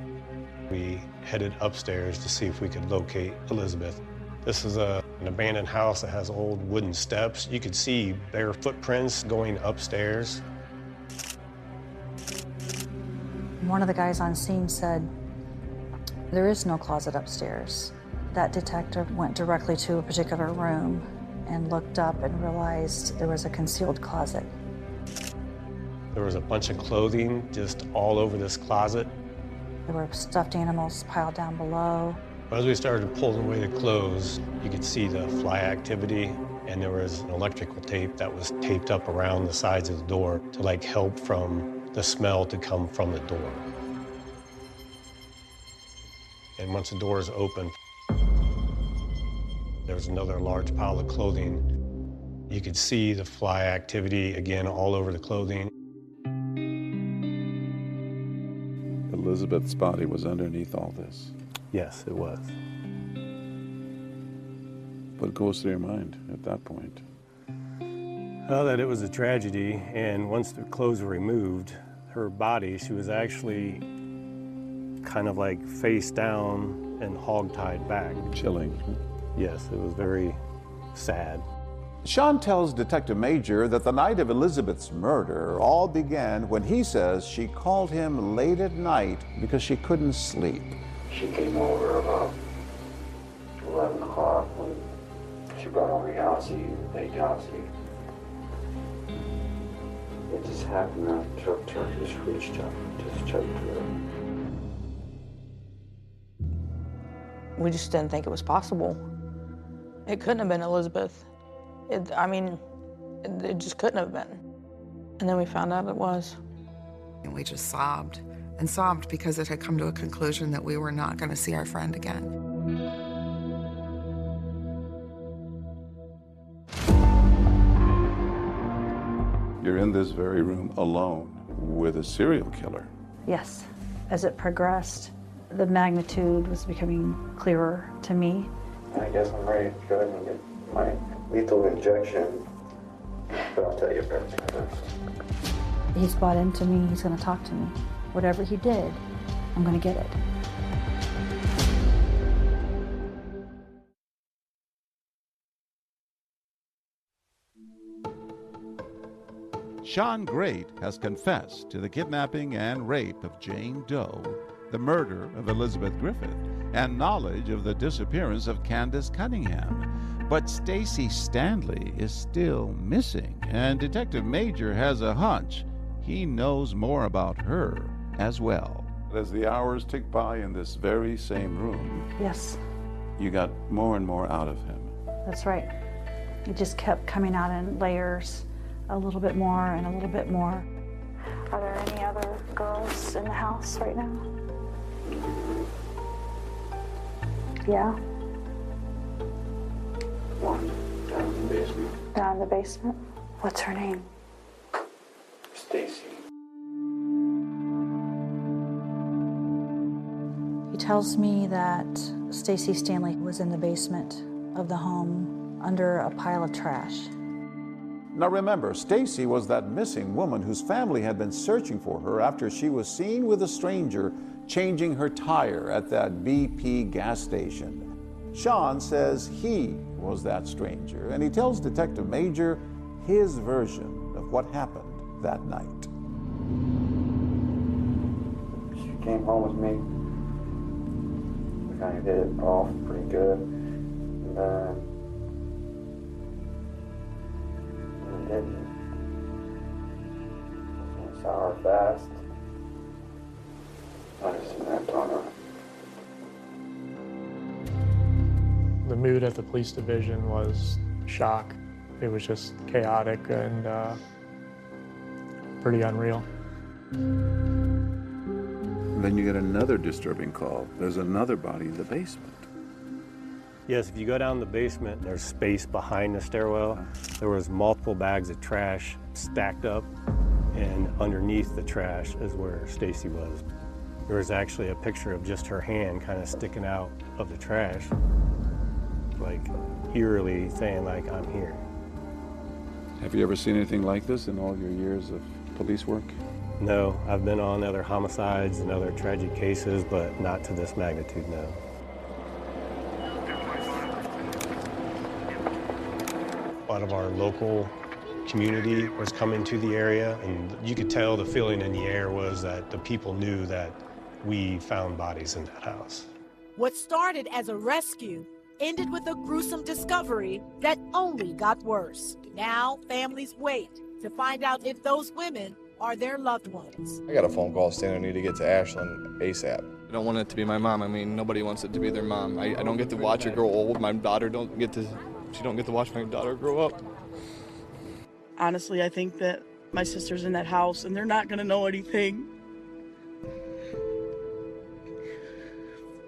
[SPEAKER 16] We headed upstairs to see if we could locate Elizabeth. This is an abandoned house that has old wooden steps. You could see bare footprints going upstairs.
[SPEAKER 4] One of the guys on scene said, "There is no closet upstairs." That detective went directly to a particular room and looked up and realized there was a concealed closet.
[SPEAKER 16] There was a bunch of clothing just all over this closet.
[SPEAKER 4] There were stuffed animals piled down below.
[SPEAKER 16] As we started pulling away the clothes, you could see the fly activity
[SPEAKER 11] and there was an electrical tape that was taped up around the sides of the door to like help from the smell to come from the door. And once the door is open, there was another large pile of clothing. You could see the fly activity again all over the clothing.
[SPEAKER 3] Elizabeth's body was underneath all this.
[SPEAKER 11] Yes, it was.
[SPEAKER 3] What goes through your mind at that point?
[SPEAKER 11] Well, that it was a tragedy, and once the clothes were removed, her body, she was actually kind of like face down and hog-tied back.
[SPEAKER 3] Chilling.
[SPEAKER 11] Yes, it was very sad.
[SPEAKER 3] Sean tells Detective Major that the night of Elizabeth's murder all began when he says she called him late at night because she couldn't sleep.
[SPEAKER 1] She came over about 11 o'clock when she brought over Yossi, late Yossi. It just happened that the truck just reached up, just choked her.
[SPEAKER 5] We just didn't think it was possible. It couldn't have been Elizabeth. It just couldn't have been. And then we found out it was.
[SPEAKER 12] And we just sobbed and sobbed because it had come to a conclusion that we were not going to see our friend again.
[SPEAKER 3] You're in this very room alone with a serial killer.
[SPEAKER 4] Yes. As it progressed, the magnitude was becoming clearer to me.
[SPEAKER 1] I guess I'm ready to go ahead and get my lethal injection, but I'll tell you everything first.
[SPEAKER 4] He's bought into me, he's gonna talk to me. Whatever he did, I'm gonna get it.
[SPEAKER 6] Sean Great has confessed to the kidnapping and rape of Jane Doe, the murder of Elizabeth Griffith, and knowledge of the disappearance of Candace Cunningham. But Stacy Stanley is still missing, and Detective Major has a hunch he knows more about her as well.
[SPEAKER 3] As the hours tick by in this very same room,
[SPEAKER 4] Yes,
[SPEAKER 3] you got more and more out of him.
[SPEAKER 4] that's right. It just kept coming out in layers, a little bit more and a little bit more. Are there any other girls in the house right now? Yeah,
[SPEAKER 1] One down in the basement.
[SPEAKER 4] down in the basement. What's her name?
[SPEAKER 1] Stacy.
[SPEAKER 4] He tells me that Stacy Stanley was in the basement of the home under a pile of trash.
[SPEAKER 3] Now remember, Stacy was that missing woman whose family had been searching for her after she was seen with a stranger changing her tire at that BP gas station. Sean says he was that stranger, and he tells Detective Major his version of what happened that night.
[SPEAKER 1] She came home with me. We kind of hit it off pretty good. And then we didn't. We saw her fast. I just snapped on her.
[SPEAKER 9] The mood at the police division was shock. It was just chaotic and pretty unreal.
[SPEAKER 3] And then you get another disturbing call. There's another body in the basement.
[SPEAKER 11] Yes, if you go down the basement, there's space behind the stairwell. There was multiple bags of trash stacked up, and underneath the trash is where Stacy was. There was actually a picture of just her hand kind of sticking out of the trash, like eerily saying like, I'm here.
[SPEAKER 3] Have you ever seen anything like this in all your years of police work?
[SPEAKER 11] No, I've been on other homicides and other tragic cases, but not to this magnitude, no. A lot of our local community was coming to the area, and you could tell the feeling in the air was that the people knew that we found bodies in that house.
[SPEAKER 13] What started as a rescue ended with a gruesome discovery that only got worse. Now families wait to find out if those women are their loved ones.
[SPEAKER 14] I got a phone call saying I need to get to Ashland ASAP.
[SPEAKER 15] I don't want it to be my mom. I mean, nobody wants it to be their mom. I don't get to watch her grow old. My daughter don't get to
[SPEAKER 14] She don't get to watch my daughter grow up.
[SPEAKER 8] Honestly, I think that my sister's in that house and they're not going to know anything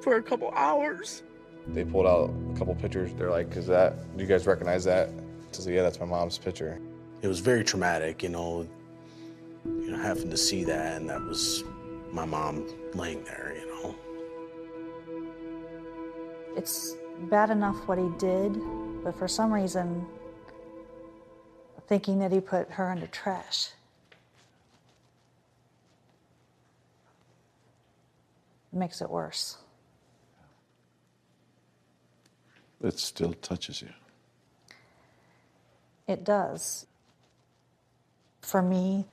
[SPEAKER 8] for a couple hours.
[SPEAKER 14] They pulled out a couple pictures. They're like, do you guys recognize that? I said, yeah, that's my mom's picture.
[SPEAKER 15] It was very traumatic, having to see that, and that was my mom laying there,
[SPEAKER 4] It's bad enough what he did, but for some reason, thinking that he put her under trash. Makes it worse.
[SPEAKER 3] It still touches you.
[SPEAKER 4] It does. For me,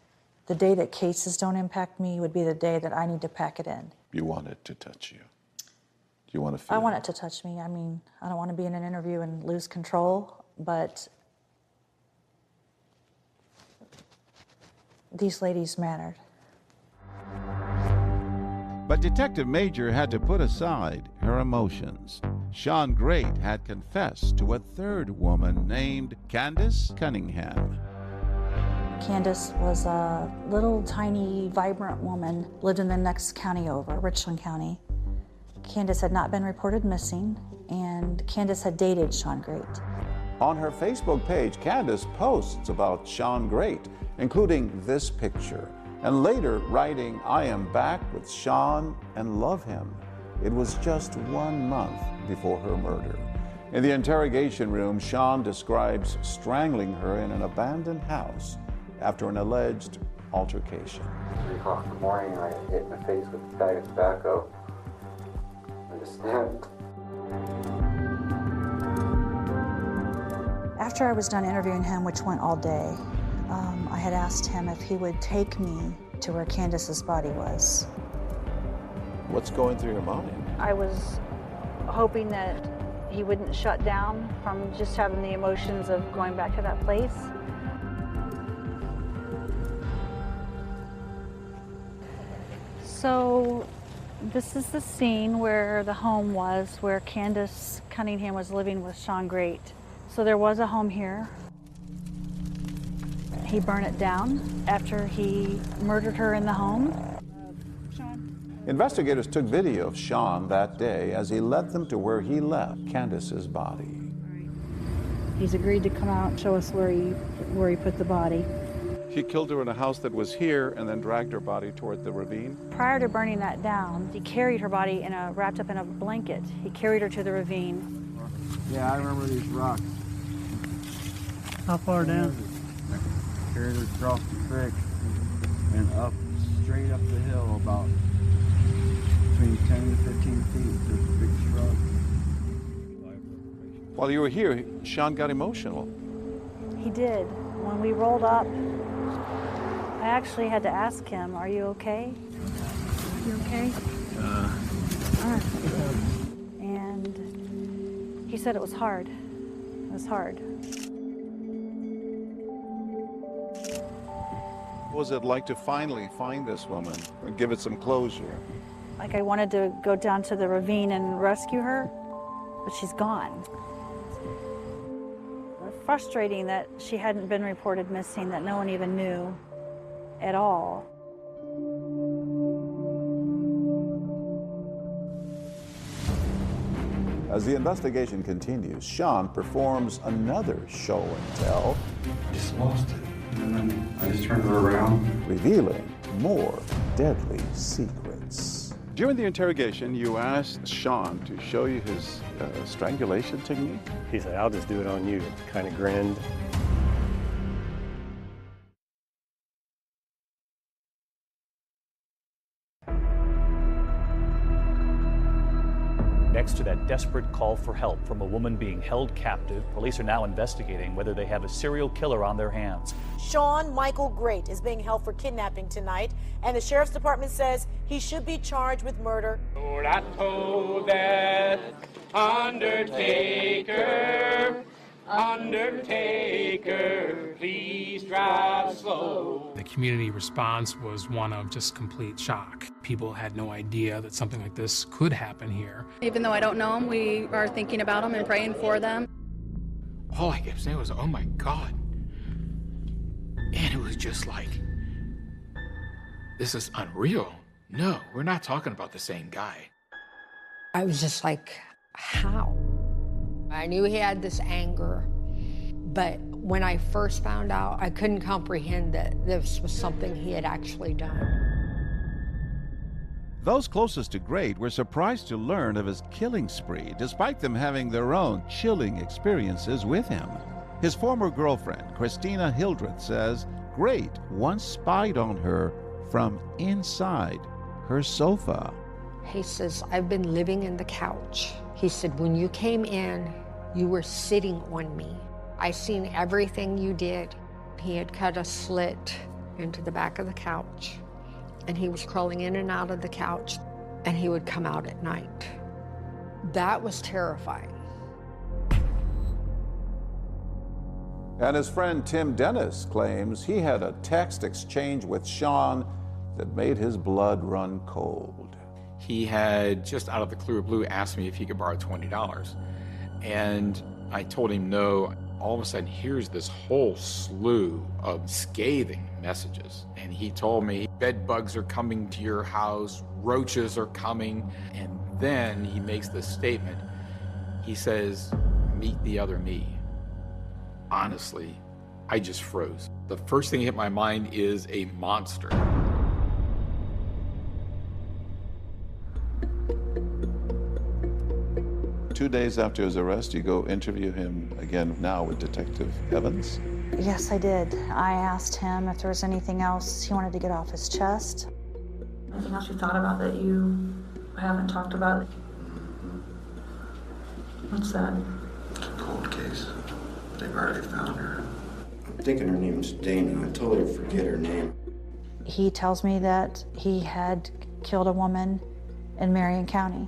[SPEAKER 4] the day that cases don't impact me would be the day that I need to pack it in.
[SPEAKER 3] You want it to touch you. You want to feel
[SPEAKER 4] I want it to touch me. I mean, I don't want to be in an interview and lose control, but these ladies mattered.
[SPEAKER 6] But Detective Major had to put aside her emotions. Sean Great had confessed to a third woman named Candace Cunningham.
[SPEAKER 4] Candace was a little tiny, vibrant woman, lived in the next county over, Richland County. Candace had not been reported missing, and Candace had dated Sean Great.
[SPEAKER 3] On her Facebook page, Candace posts about Sean Great, including this picture, and later writing, "I am back with Sean and love him." It was just 1 month before her murder. In the interrogation room, Sean describes strangling her in an abandoned house after an alleged altercation.
[SPEAKER 1] 3 o'clock in the morning, I hit my face with a bag of tobacco. I just snapped.
[SPEAKER 4] After I was done interviewing him, which went all day, I had asked him if he would take me to where Candace's body was.
[SPEAKER 3] What's going through your mind?
[SPEAKER 4] I was hoping that he wouldn't shut down from just having the emotions of going back to that place. So this is the scene where the home was, where Candace Cunningham was living with Sean Great. So there was a home here. He burned it down after he murdered her in the home.
[SPEAKER 3] Investigators took video of Sean that day as he led them to where he left Candace's body.
[SPEAKER 4] He's agreed to come out and show us where he put the body.
[SPEAKER 3] He killed her in a house that was here and then dragged her body toward the ravine.
[SPEAKER 4] Prior to burning that down, he carried her body wrapped up in a blanket. He carried her to the ravine.
[SPEAKER 19] Yeah, I remember these rocks.
[SPEAKER 17] How far down?
[SPEAKER 19] Carried her across the creek and up, straight up the hill about between 10 to 15 feet. There's a big shrub.
[SPEAKER 3] While you were here, Sean got emotional.
[SPEAKER 4] He did. When we rolled up, I actually had to ask him, "Are you okay? You okay?" And he said it was hard. It was hard.
[SPEAKER 3] What was it like to finally find this woman and give it some closure?
[SPEAKER 4] Like I wanted to go down to the ravine and rescue her, but she's gone. Frustrating that she hadn't been reported missing, that no one even knew at all.
[SPEAKER 3] As the investigation continues, Sean performs another show and tell.
[SPEAKER 1] I just lost it. And then I just turned her around.
[SPEAKER 3] Revealing more deadly secrets. During the interrogation, you asked Sean to show you his strangulation technique.
[SPEAKER 11] He said, "I'll just do it on you." Kind of grinned.
[SPEAKER 2] Next to that desperate call for help from a woman being held captive, police are now investigating whether they have a serial killer on their hands.
[SPEAKER 13] Sean Michael Great is being held for kidnapping tonight, and the sheriff's department says he should be charged with murder.
[SPEAKER 24] Lord, I told that Undertaker, Undertaker, please drive slow.
[SPEAKER 25] The community response was one of just complete shock. People had no idea that something like this could happen here.
[SPEAKER 26] Even though I don't know them, we are thinking about them and praying for them.
[SPEAKER 7] all I kept saying was, oh my God. And it was just like, this is unreal. No, we're not talking about the same guy.
[SPEAKER 18] I was just like, how? I knew he had this anger, but when I first found out, I couldn't comprehend that this was something he had actually done.
[SPEAKER 6] Those closest to Great were surprised to learn of his killing spree, despite them having their own chilling experiences with him. His former girlfriend, Christina Hildreth, says Great once spied on her from inside her sofa.
[SPEAKER 18] He says, I've been living in the couch. He said, when you came in, you were sitting on me. I seen everything you did. He had cut a slit into the back of the couch, and he was crawling in and out of the couch, and he would come out at night. That was terrifying.
[SPEAKER 3] And his friend Tim Dennis claims he had a text exchange with Sean that made his blood run cold.
[SPEAKER 7] He had, just out of the clear blue, asked me if he could borrow $20. And I told him no. All of a sudden, here's this whole slew of scathing messages. And he told me, bed bugs are coming to your house, roaches are coming. And then he makes this statement. He says, meet the other me. Honestly, I just froze. The first thing that hit my mind is a monster.
[SPEAKER 3] Two days after his arrest, you go interview him again now with Detective Evans.
[SPEAKER 4] Yes, I did. I asked him if there was anything else he wanted to get off his chest. Anything else you thought about that you haven't talked about? What's that?
[SPEAKER 1] Cold case. They've already found her. I'm thinking her name's Dana. I totally forget her name.
[SPEAKER 4] He tells me that he had killed a woman in Marion County.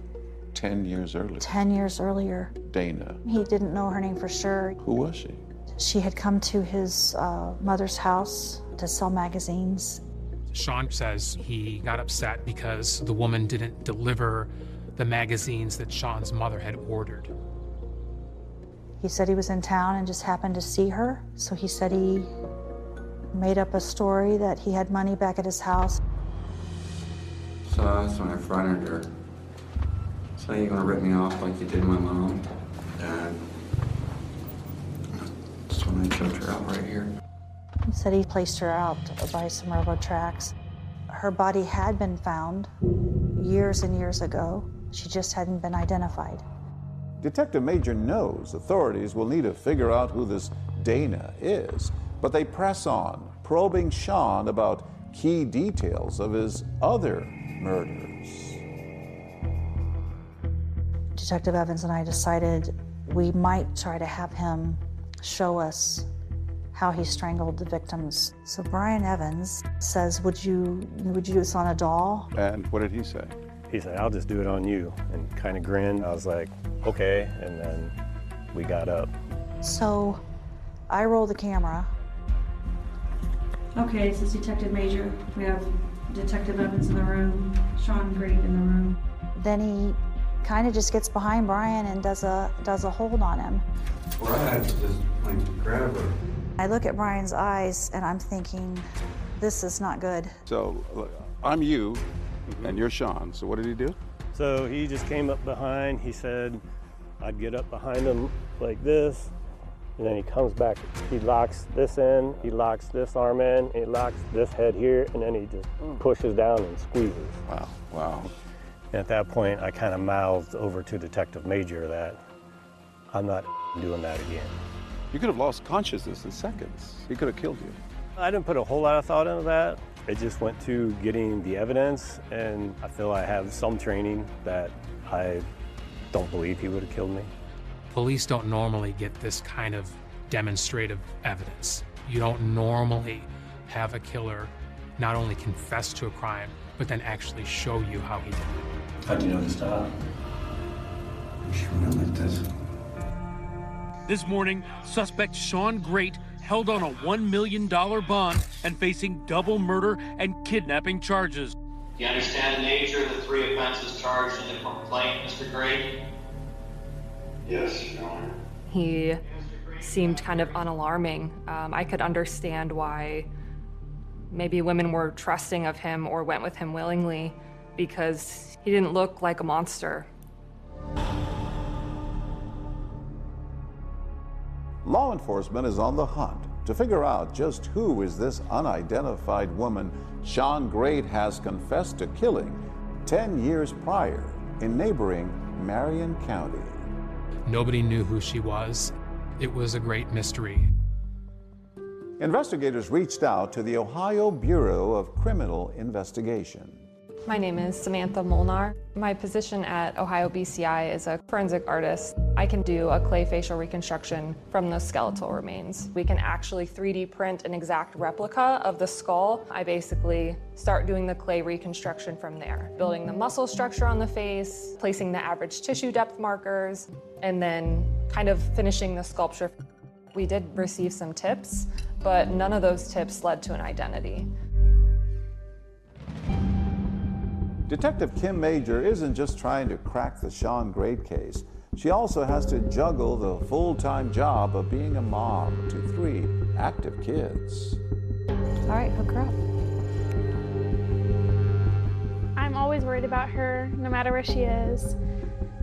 [SPEAKER 3] 10 years earlier.
[SPEAKER 4] 10 years earlier.
[SPEAKER 3] Dana.
[SPEAKER 4] He didn't know her name for sure.
[SPEAKER 3] Who was she?
[SPEAKER 4] She had come to his mother's house to sell magazines.
[SPEAKER 25] Sean says he got upset because the woman didn't deliver the magazines that Sean's mother had ordered.
[SPEAKER 4] He said he was in town and just happened to see her. So he said he made up a story that he had money back at his house.
[SPEAKER 1] So that's when I fronted her. So you're gonna rip me off like you did my mom? And that's when I choked her out right here.
[SPEAKER 4] He said he placed her out by some railroad tracks. Her body had been found years and years ago. She just hadn't been identified.
[SPEAKER 3] Detective Major knows authorities will need to figure out who this Dana is, but they press on, probing Sean about key details of his other murders.
[SPEAKER 4] Detective Evans and I decided we might try to have him show us how he strangled the victims. So Brian Evans says, would you do this on a doll?
[SPEAKER 3] And what did he say?
[SPEAKER 11] He said, I'll just do it on you, and kind of grinned. I was like, okay, and then we got up.
[SPEAKER 4] So I roll the camera. Okay, this is Detective Major. We have Detective Evans in the room, Sean Great in the room. Then he kind of just gets behind Brian and does a hold on him.
[SPEAKER 1] Brad just grab her.
[SPEAKER 4] I look at Brian's eyes and I'm thinking, this is not good.
[SPEAKER 3] So I'm you, and you're Sean. So what did he do?
[SPEAKER 11] So he just came up behind. He said I'd get up behind him like this, and then he comes back. He locks this in, he locks this arm in, he locks this head here, and then he just pushes down and squeezes.
[SPEAKER 3] Wow, wow.
[SPEAKER 11] And at that point, I kind of mouthed over to Detective Major that I'm not doing that again.
[SPEAKER 3] You could have lost consciousness in seconds. He could have killed you.
[SPEAKER 11] I didn't put a whole lot of thought into that. It just went to getting the evidence, and I feel I have some training that I don't believe he would have killed me.
[SPEAKER 25] Police don't normally get this kind of demonstrative evidence. You don't normally have a killer not only confess to a crime, but then actually show you how he did it.
[SPEAKER 1] How'd you know to stop? You sure went like this?
[SPEAKER 20] This morning, suspect Sean Great held on a $1 million bond and facing double murder and kidnapping charges.
[SPEAKER 21] Do you understand the nature of the 3 offenses charged in the complaint, Mr. Great?
[SPEAKER 1] Yes, Your Honor.
[SPEAKER 18] He
[SPEAKER 5] seemed kind of unalarming. I could understand why maybe women were trusting of him or went with him willingly, because he didn't look like a monster.
[SPEAKER 3] Law enforcement is on the hunt to figure out just who is this unidentified woman Shawn Grate has confessed to killing 10 years prior in neighboring Marion County.
[SPEAKER 25] Nobody knew who she was. It was a great mystery.
[SPEAKER 3] Investigators reached out to the Ohio Bureau of Criminal Investigation.
[SPEAKER 5] My name is Samantha Molnar. My position at Ohio BCI is a forensic artist. I can do a clay facial reconstruction from the skeletal remains. We can actually 3D print an exact replica of the skull. I basically start doing the clay reconstruction from there, building the muscle structure on the face, placing the average tissue depth markers, and then kind of finishing the sculpture. We did receive some tips, but none of those tips led to an identity.
[SPEAKER 3] Detective Kim Major isn't just trying to crack the Shawn Grate case. She also has to juggle the full-time job of being a mom to 3 active kids.
[SPEAKER 5] All right, hook her up.
[SPEAKER 10] I'm always worried about her, no matter where she is.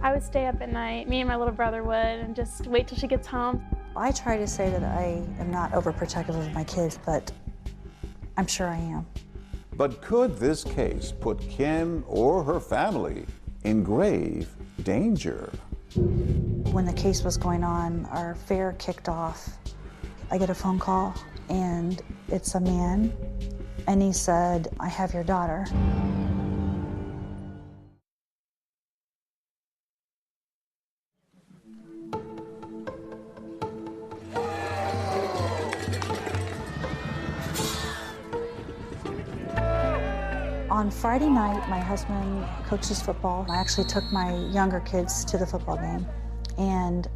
[SPEAKER 10] I would stay up at night, me and my little brother would, and just wait till she gets home.
[SPEAKER 4] I try to say that I am not overprotective of my kids, but I'm sure I am.
[SPEAKER 3] But could this case put Kim or her family in grave danger?
[SPEAKER 4] When the case was going on, our fair kicked off. I get a phone call, and it's a man, and he said, "I have your daughter." On Friday night, my husband coaches football. I actually took my younger kids to the football game, and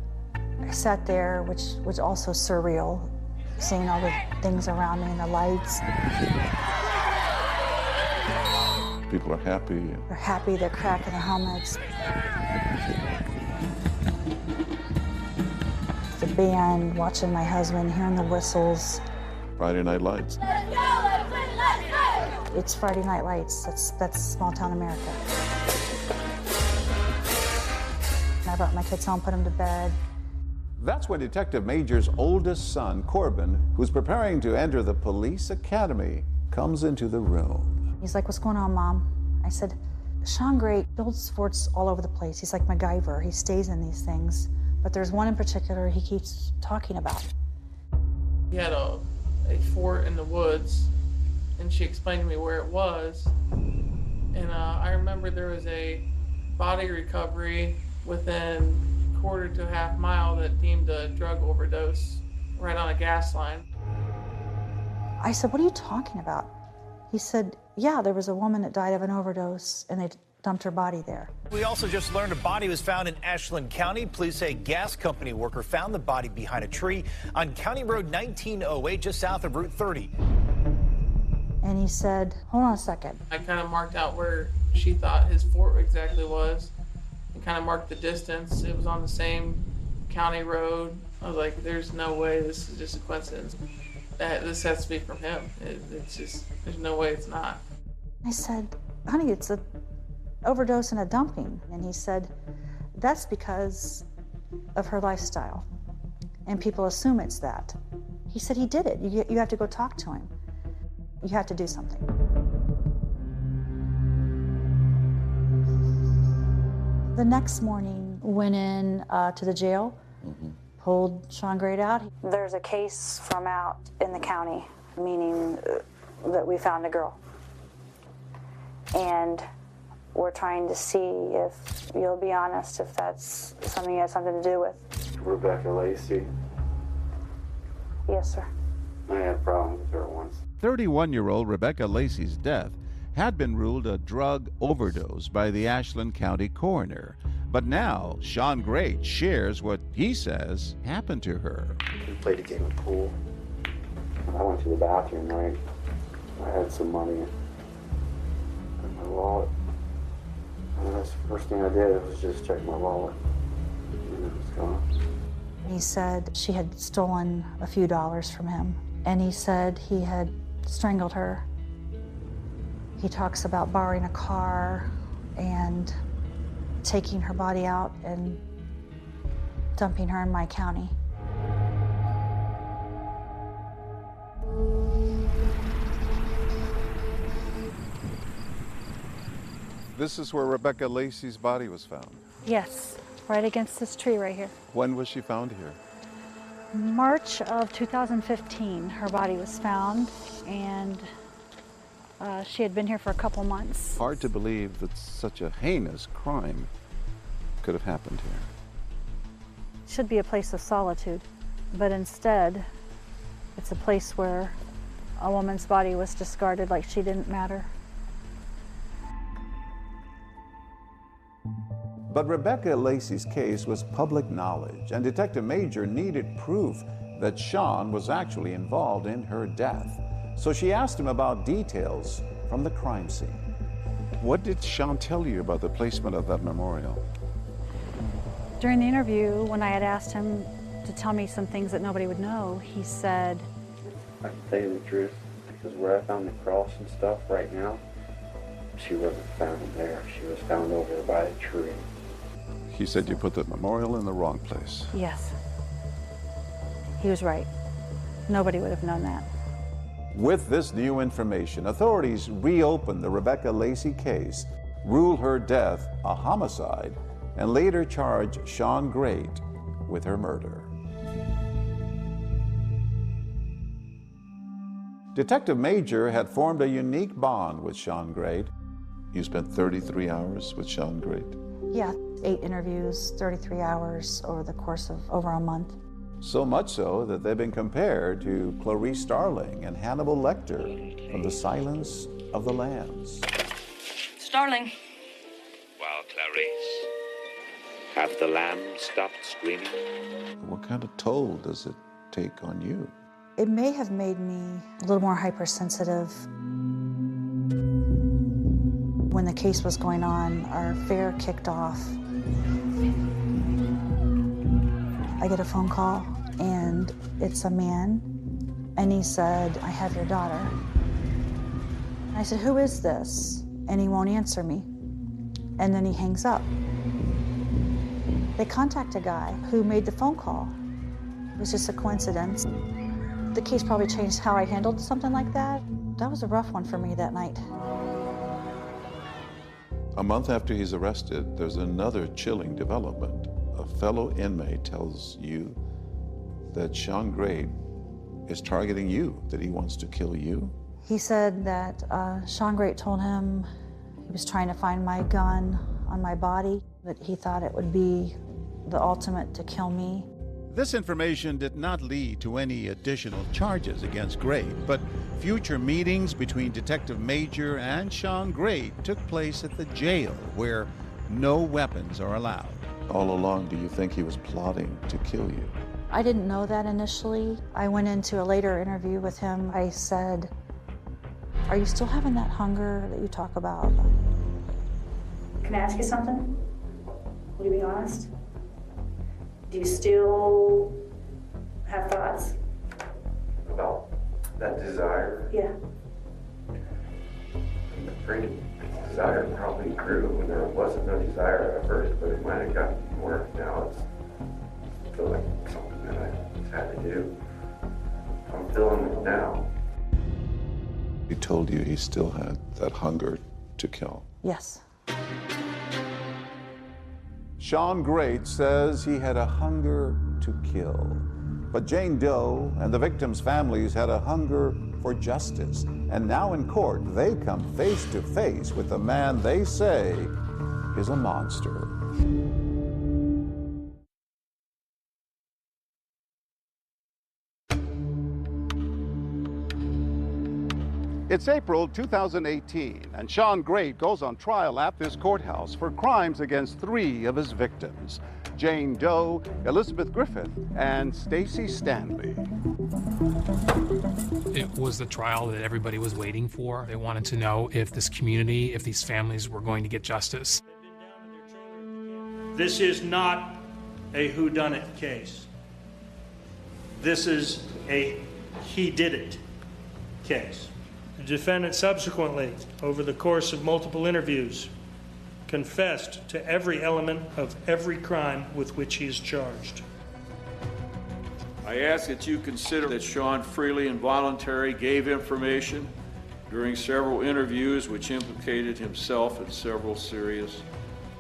[SPEAKER 4] I sat there, which was also surreal, seeing all the things around me and the lights.
[SPEAKER 3] People are happy.
[SPEAKER 4] They're happy, they're cracking their helmets. The band, watching my husband, hearing the whistles.
[SPEAKER 3] Friday Night Lights.
[SPEAKER 4] It's Friday Night Lights. That's small town America. I brought my kids home, put them to bed.
[SPEAKER 3] That's when Detective Major's oldest son, Corbin, who's preparing to enter the police academy, comes into the room.
[SPEAKER 4] He's like, "What's going on, Mom?" I said, "Shawn Grate builds forts all over the place. He's like MacGyver. He stays in these things. But there's one in particular he keeps talking about."
[SPEAKER 8] He had a fort in the woods, and she explained to me where it was. And I remember there was a body recovery within a quarter to a half mile that deemed a drug overdose right on a gas line.
[SPEAKER 4] I said, "What are you talking about?" He said, "Yeah, there was a woman that died of an overdose, and they dumped her body there."
[SPEAKER 16] We also just learned a body was found in Ashland County. Police say a gas company worker found the body behind a tree on County Road 1908, just south of Route 30.
[SPEAKER 4] And he said, "Hold on a second."
[SPEAKER 8] I kind of marked out where she thought his fort exactly was and kind of marked the distance. It was on the same county road. I was like, there's no way this is just a coincidence. This has to be from him. It's just, there's no way it's not.
[SPEAKER 4] I said, "Honey, it's an overdose and a dumping." And he said, "That's because of her lifestyle. And people assume it's that." He said he did it. You have to go talk to him. You have to do something. The next morning, went in to the jail, pulled Shawn Grate out. There's a case from out in the county, meaning that we found a girl. And we're trying to see if you'll be honest, if that's something you had something to do with.
[SPEAKER 1] Rebecca Lacey.
[SPEAKER 4] Yes, sir.
[SPEAKER 1] I had problems with her once.
[SPEAKER 6] 31-year-old Rebecca Lacey's death had been ruled a drug overdose by the Ashland County coroner. But now, Shawn Grate shares what he says happened to her.
[SPEAKER 1] We played a game of pool. I went to the bathroom, right? I had some money in my wallet. And that's the first thing I did was just check my wallet. And it was gone.
[SPEAKER 4] He said she had stolen a few dollars from him, and he said he had strangled her. He talks about borrowing a car and taking her body out and dumping her in my county.
[SPEAKER 3] This is where Rebecca Lacey's body was found.
[SPEAKER 4] Yes, right against this tree right here.
[SPEAKER 3] When was she found here?
[SPEAKER 4] March of 2015, her body was found, and she had been here for a couple months.
[SPEAKER 3] Hard to believe that such a heinous crime could have happened here.
[SPEAKER 4] Should be a place of solitude, but instead, it's a place where a woman's body was discarded like she didn't matter.
[SPEAKER 3] But Rebecca Lacey's case was public knowledge, and Detective Major needed proof that Sean was actually involved in her death. So she asked him about details from the crime scene. What did Sean tell you about the placement of that memorial?
[SPEAKER 4] During the interview, when I had asked him to tell me some things that nobody would know, he said,
[SPEAKER 1] I can tell you the truth, because where I found the cross and stuff right now, she wasn't found there. She was found over by a tree.
[SPEAKER 3] He said you put the memorial in the wrong place.
[SPEAKER 4] yes. He was right. Nobody would have known that.
[SPEAKER 3] With this new information, authorities reopened the Rebecca Lacey case, ruled her death a homicide, and later charged Sean Great with her murder. Detective Major had formed a unique bond with Sean Great. You spent 33 hours with Sean Great.
[SPEAKER 4] Yeah, 8 interviews, 33 hours over the course of over a month.
[SPEAKER 3] So much so that they've been compared to Clarice Starling and Hannibal Lecter from The Silence of the Lambs.
[SPEAKER 9] Starling.
[SPEAKER 12] Well, Clarice, have the lambs stopped screaming?
[SPEAKER 3] What kind of toll does it take on you?
[SPEAKER 4] It may have made me a little more hypersensitive. When the case was going on, our fair kicked off. I get a phone call, and it's a man, and he said, I have your daughter. And I said, who is this? And he won't answer me. And then he hangs up. They contact a guy who made the phone call. It was just a coincidence. The case probably changed how I handled something like that. That was a rough one for me that night.
[SPEAKER 3] A month after he's arrested, there's another chilling development. A fellow inmate tells you that Sean Great is targeting you, that he wants to kill you.
[SPEAKER 4] He said that Sean Great told him he was trying to find my gun on my body, that he thought it would be the ultimate to kill me.
[SPEAKER 6] This information did not lead to any additional charges against Great, but future meetings between Detective Major and Sean Great took place at the jail, where no weapons are allowed.
[SPEAKER 3] All along, do you think he was plotting to kill you?
[SPEAKER 4] I didn't know that initially. I went into a later interview with him. I said, are you still having that hunger that you talk about?
[SPEAKER 14] Can I ask you something? Will you be honest? Do you still have thoughts?
[SPEAKER 1] About that desire?
[SPEAKER 14] Yeah.
[SPEAKER 1] I'm afraid desire probably grew when there wasn't no desire at first, but it might have gotten more. Now I feel like something that I just had to do. I'm feeling it now. He told you he still had that hunger to kill.
[SPEAKER 4] Yes.
[SPEAKER 3] Sean Great says he had a hunger to kill. But Jane Doe and the victims' families had a hunger for justice. And now in court, they come face to face with a man they say is a monster. It's April 2018, and Sean Great goes on trial at this courthouse for crimes against 3 of his victims: Jane Doe, Elizabeth Griffith, and Stacy Stanley.
[SPEAKER 25] It was the trial that everybody was waiting for. They wanted to know if this community, if these families were going to get justice.
[SPEAKER 22] This is not a whodunit case.
[SPEAKER 15] This is a he did it case. The defendant subsequently, over the course of multiple interviews, confessed to every element of every crime with which he is charged.
[SPEAKER 17] I ask that you consider that Sean freely and voluntarily gave information during several interviews which implicated himself in several serious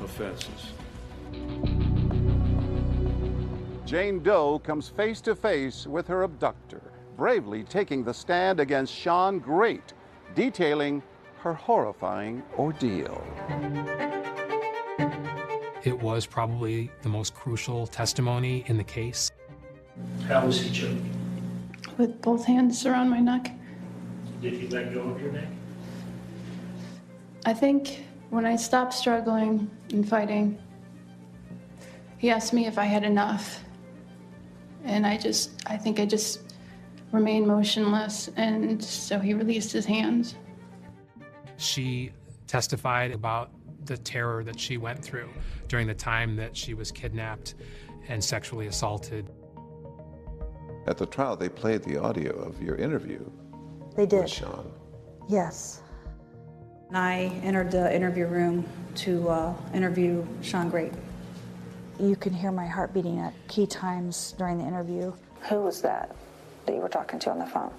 [SPEAKER 17] offenses.
[SPEAKER 3] Jane Doe comes face to face with her abductor, bravely taking the stand against Sean Great, detailing her horrifying ordeal.
[SPEAKER 25] It was probably the most crucial testimony in the case.
[SPEAKER 15] How was he choked?
[SPEAKER 10] With both hands around my neck.
[SPEAKER 15] Did he let go of your neck?
[SPEAKER 10] I think when I stopped struggling and fighting, he asked me if I had enough. And I think I just remained motionless, and so he released his hands.
[SPEAKER 25] She testified about the terror that she went through during the time that she was kidnapped and sexually assaulted.
[SPEAKER 3] At the trial, they played the audio of your interview.
[SPEAKER 4] They did.
[SPEAKER 3] With Sean.
[SPEAKER 4] Yes. And I entered the interview room to interview Sean Great. You can hear my heart beating at key times during the interview.
[SPEAKER 14] Who was that you were talking to on the phone?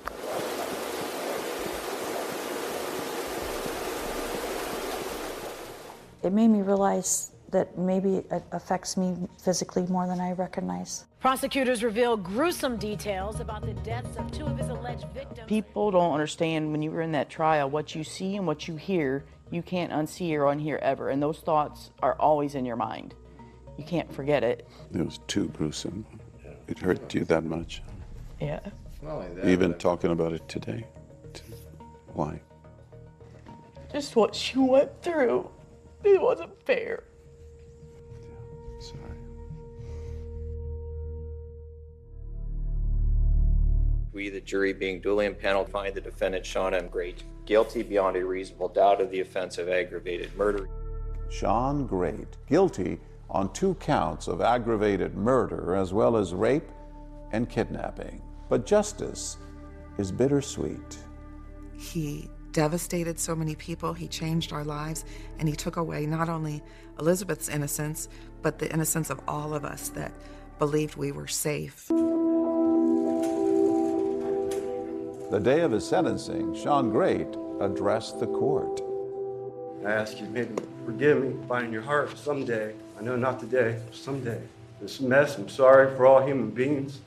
[SPEAKER 4] It made me realize that maybe it affects me physically more than I recognize.
[SPEAKER 13] Prosecutors reveal gruesome details about the deaths of two of his alleged victims.
[SPEAKER 19] People don't understand when you were in that trial, what you see and what you hear, you can't unsee or unhear ever. And those thoughts are always in your mind. You can't forget it.
[SPEAKER 3] It was too gruesome. It hurt you that much.
[SPEAKER 19] Yeah.
[SPEAKER 3] Even talking about it today. Why?
[SPEAKER 19] Just what you went through. It wasn't fair.
[SPEAKER 3] Sorry.
[SPEAKER 22] We, the jury, being duly impaneled, find the defendant, Sean M. Great, guilty beyond a reasonable doubt of the offense of aggravated murder.
[SPEAKER 3] Sean Great, guilty on 2 counts of aggravated murder as well as rape and kidnapping. But justice is bittersweet.
[SPEAKER 23] He devastated so many people, he changed our lives, and he took away not only Elizabeth's innocence, but the innocence of all of us that believed we were safe.
[SPEAKER 3] The day of his sentencing, Sean Great addressed the court.
[SPEAKER 26] I ask you maybe forgive me, find in your heart someday, I know not today, someday. This mess, I'm sorry for all human beings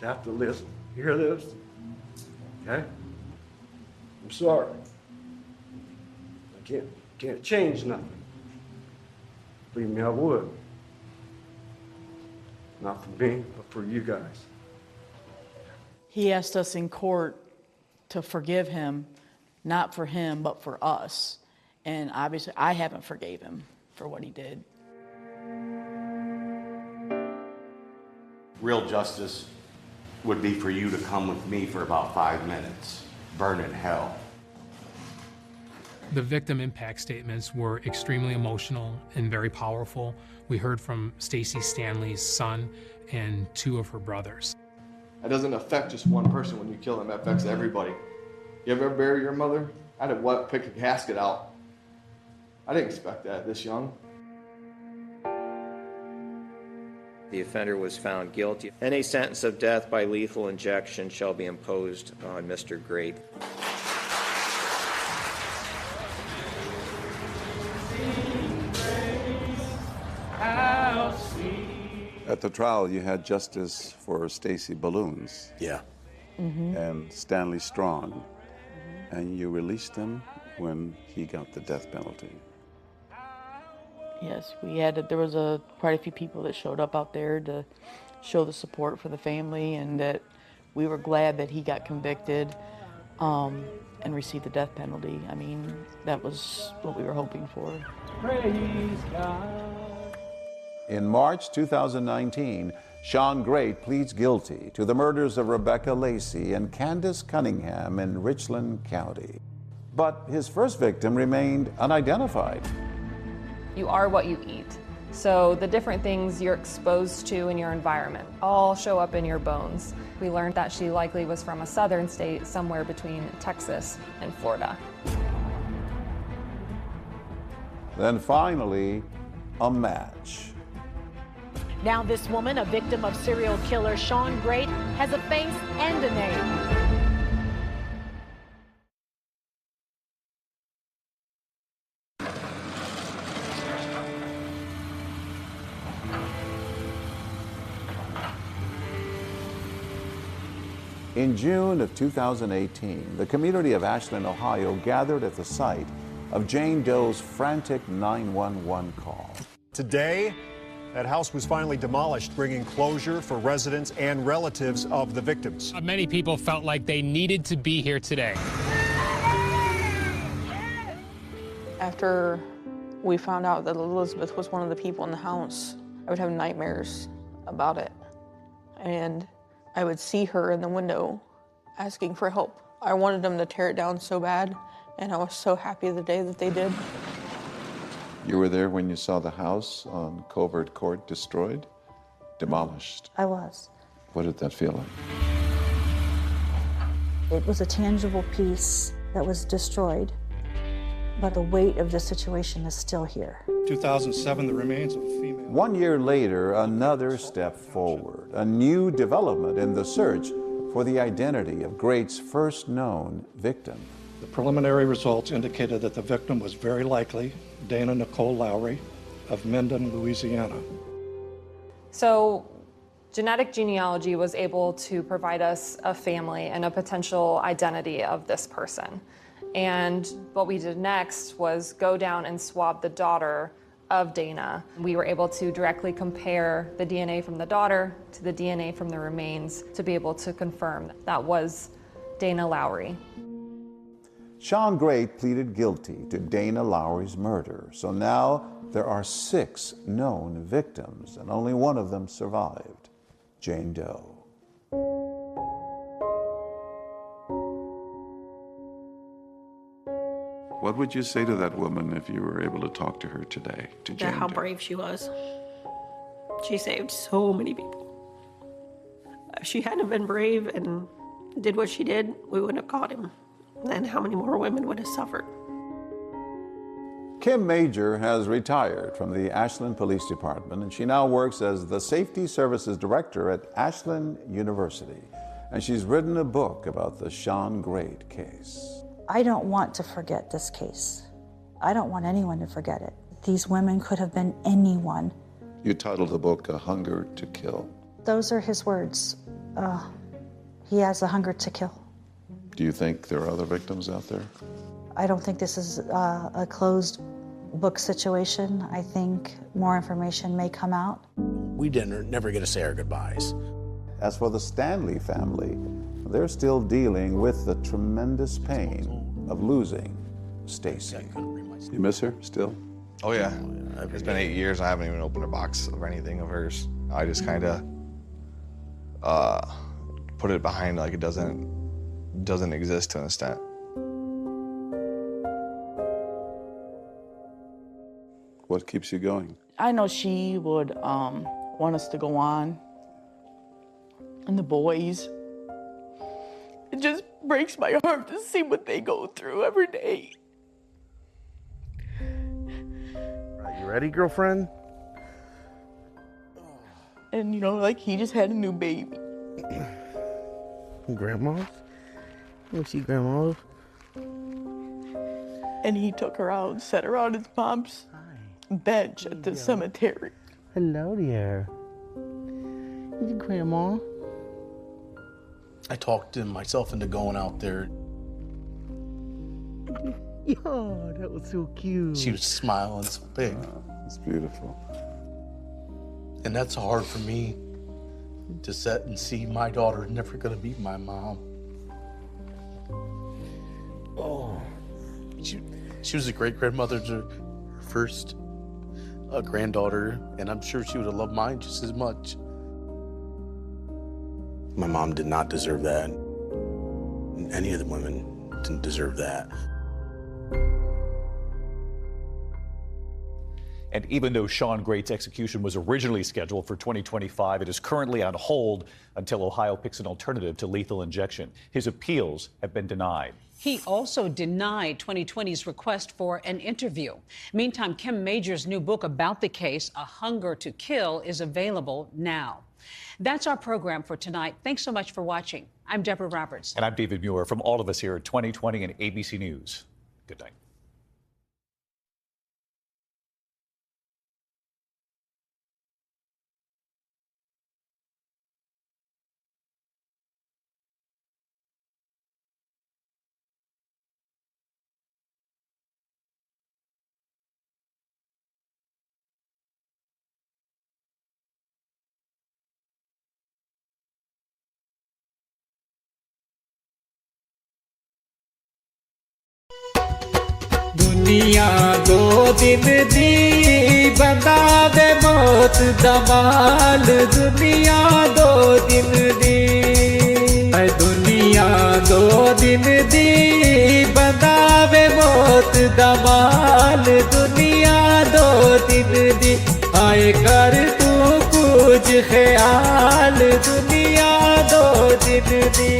[SPEAKER 26] to have to listen, hear this, okay? I'm sorry. I can't change nothing. Believe me, I would. Not for me, but for you guys.
[SPEAKER 19] He asked us in court to forgive him, not for him, but for us. And obviously, I haven't forgave him for what he did.
[SPEAKER 27] Real justice would be for you to come with me for about 5 minutes, burn in hell.
[SPEAKER 25] The victim impact statements were extremely emotional and very powerful. We heard from Stacy Stanley's son and 2 of her brothers.
[SPEAKER 28] It doesn't affect just one person when you kill them, it affects everybody. You ever bury your mother? I had to pick a casket out. I didn't expect that this young.
[SPEAKER 22] The offender was found guilty, and a sentence of death by lethal injection shall be imposed on Mr. Great.
[SPEAKER 3] At the trial, you had justice for Stacy Balloons.
[SPEAKER 27] Yeah.
[SPEAKER 3] And Stanley Strong. And you released him when he got the death penalty.
[SPEAKER 19] Yes, we had. There was quite a few people that showed up out there to show the support for the family, and that we were glad that he got convicted and received the death penalty. I mean, that was what we were hoping for.
[SPEAKER 24] Praise God.
[SPEAKER 3] In March 2019, Sean Great pleads guilty to the murders of Rebecca Lacey and Candace Cunningham in Richland County. But his first victim remained unidentified.
[SPEAKER 5] You are what you eat. So the different things you're exposed to in your environment all show up in your bones. We learned that she likely was from a southern state, somewhere between Texas and Florida.
[SPEAKER 3] Then finally, a match.
[SPEAKER 13] Now this woman, a victim of serial killer Shawn Great, has a face and a name.
[SPEAKER 3] In June of 2018, the community of Ashland, Ohio gathered at the site of Jane Doe's frantic 911 call.
[SPEAKER 2] Today, that house was finally demolished, bringing closure for residents and relatives of the victims.
[SPEAKER 25] Many people felt like they needed to be here today.
[SPEAKER 19] After we found out that Elizabeth was one of the people in the house, I would have nightmares about it. And I would see her in the window asking for help. I wanted them to tear it down so bad, and I was so happy the day that they did.
[SPEAKER 7] You were there when you saw the house on Covert Court destroyed, demolished.
[SPEAKER 4] I was.
[SPEAKER 7] What did that feel like?
[SPEAKER 4] It was a tangible piece that was destroyed, but the weight of the situation is still here.
[SPEAKER 2] 2007, the remains of a female.
[SPEAKER 3] 1 year later, another step forward, a new development in the search for the identity of Great's first known victim.
[SPEAKER 2] The preliminary results indicated that the victim was very likely Dana Nicole Lowry of Minden, Louisiana.
[SPEAKER 5] So genetic genealogy was able to provide us a family and a potential identity of this person. And what we did next was go down and swab the daughter of Dana. We were able to directly compare the DNA from the daughter to the DNA from the remains to be able to confirm that was Dana Lowry.
[SPEAKER 3] Shawn Great pleaded guilty to Dana Lowry's murder. So now there are 6 known victims, and only one of them survived, Jane Doe.
[SPEAKER 7] What would you say to that woman if you were able to talk to her today, to Jane
[SPEAKER 8] How
[SPEAKER 7] Doe?
[SPEAKER 8] brave she was. She saved so many people. If she hadn't been brave and did what she did, we wouldn't have caught him. Then how many more women would have suffered?
[SPEAKER 3] Kim Major has retired from the Ashland Police Department, and she now works as the Safety Services Director at Ashland University. And she's written a book about the Shawn Great case.
[SPEAKER 4] I don't want to forget this case. I don't want anyone to forget it. These women could have been anyone.
[SPEAKER 7] You titled the book A Hunger to Kill.
[SPEAKER 4] Those are his words. He has a hunger to kill.
[SPEAKER 7] Do you think there are other victims out there?
[SPEAKER 4] I don't think this is a closed book situation. I think more information may come out.
[SPEAKER 11] We never get to say our goodbyes.
[SPEAKER 3] As for the Stanley family, they're still dealing with the tremendous pain of losing Stacy.
[SPEAKER 7] You miss her still?
[SPEAKER 28] Oh yeah. It's been 8 years. I haven't even opened a box of anything of hers. I just kind of put it behind like it doesn't exist to an extent.
[SPEAKER 7] What keeps you going?
[SPEAKER 19] I know she would want us to go on. And the boys. It just breaks my heart to see what they go through every day.
[SPEAKER 11] Right, you ready, girlfriend?
[SPEAKER 19] And, like he just had a new baby.
[SPEAKER 11] Grandma's? You see Grandma's?
[SPEAKER 19] And he took her out and set her on his mom's bench at the cemetery.
[SPEAKER 11] Hello there. Is it Grandma? I talked myself into going out there. Yeah, that was so cute. She was smiling so big.
[SPEAKER 7] It's beautiful.
[SPEAKER 11] And that's hard for me to sit and see my daughter never gonna meet my mom. Oh, she was a great grandmother to her first granddaughter, and I'm sure she would have loved mine just as much. My mom did not deserve that. Any of the women didn't deserve that.
[SPEAKER 1] And even though Sean Great's execution was originally scheduled for 2025, it is currently on hold until Ohio picks an alternative to lethal injection. His appeals have been denied.
[SPEAKER 6] He also denied 2020's request for an interview. Meantime, Kim Major's new book about the case, A Hunger to Kill, is available now. That's our program for tonight. Thanks so much for watching. I'm Deborah Roberts.
[SPEAKER 1] And I'm David Muir. From all of us here at 2020 and ABC News, good night.
[SPEAKER 9] दुनिया दो दिन दी बंदा दे मौत दमाल दुनिया दो दिन दी दुनिया दो दिन दी बंदा दे मौत दमाल दुनिया दो दिन दी आए कर तू कुछ ख्याल दुनिया दो दिन दी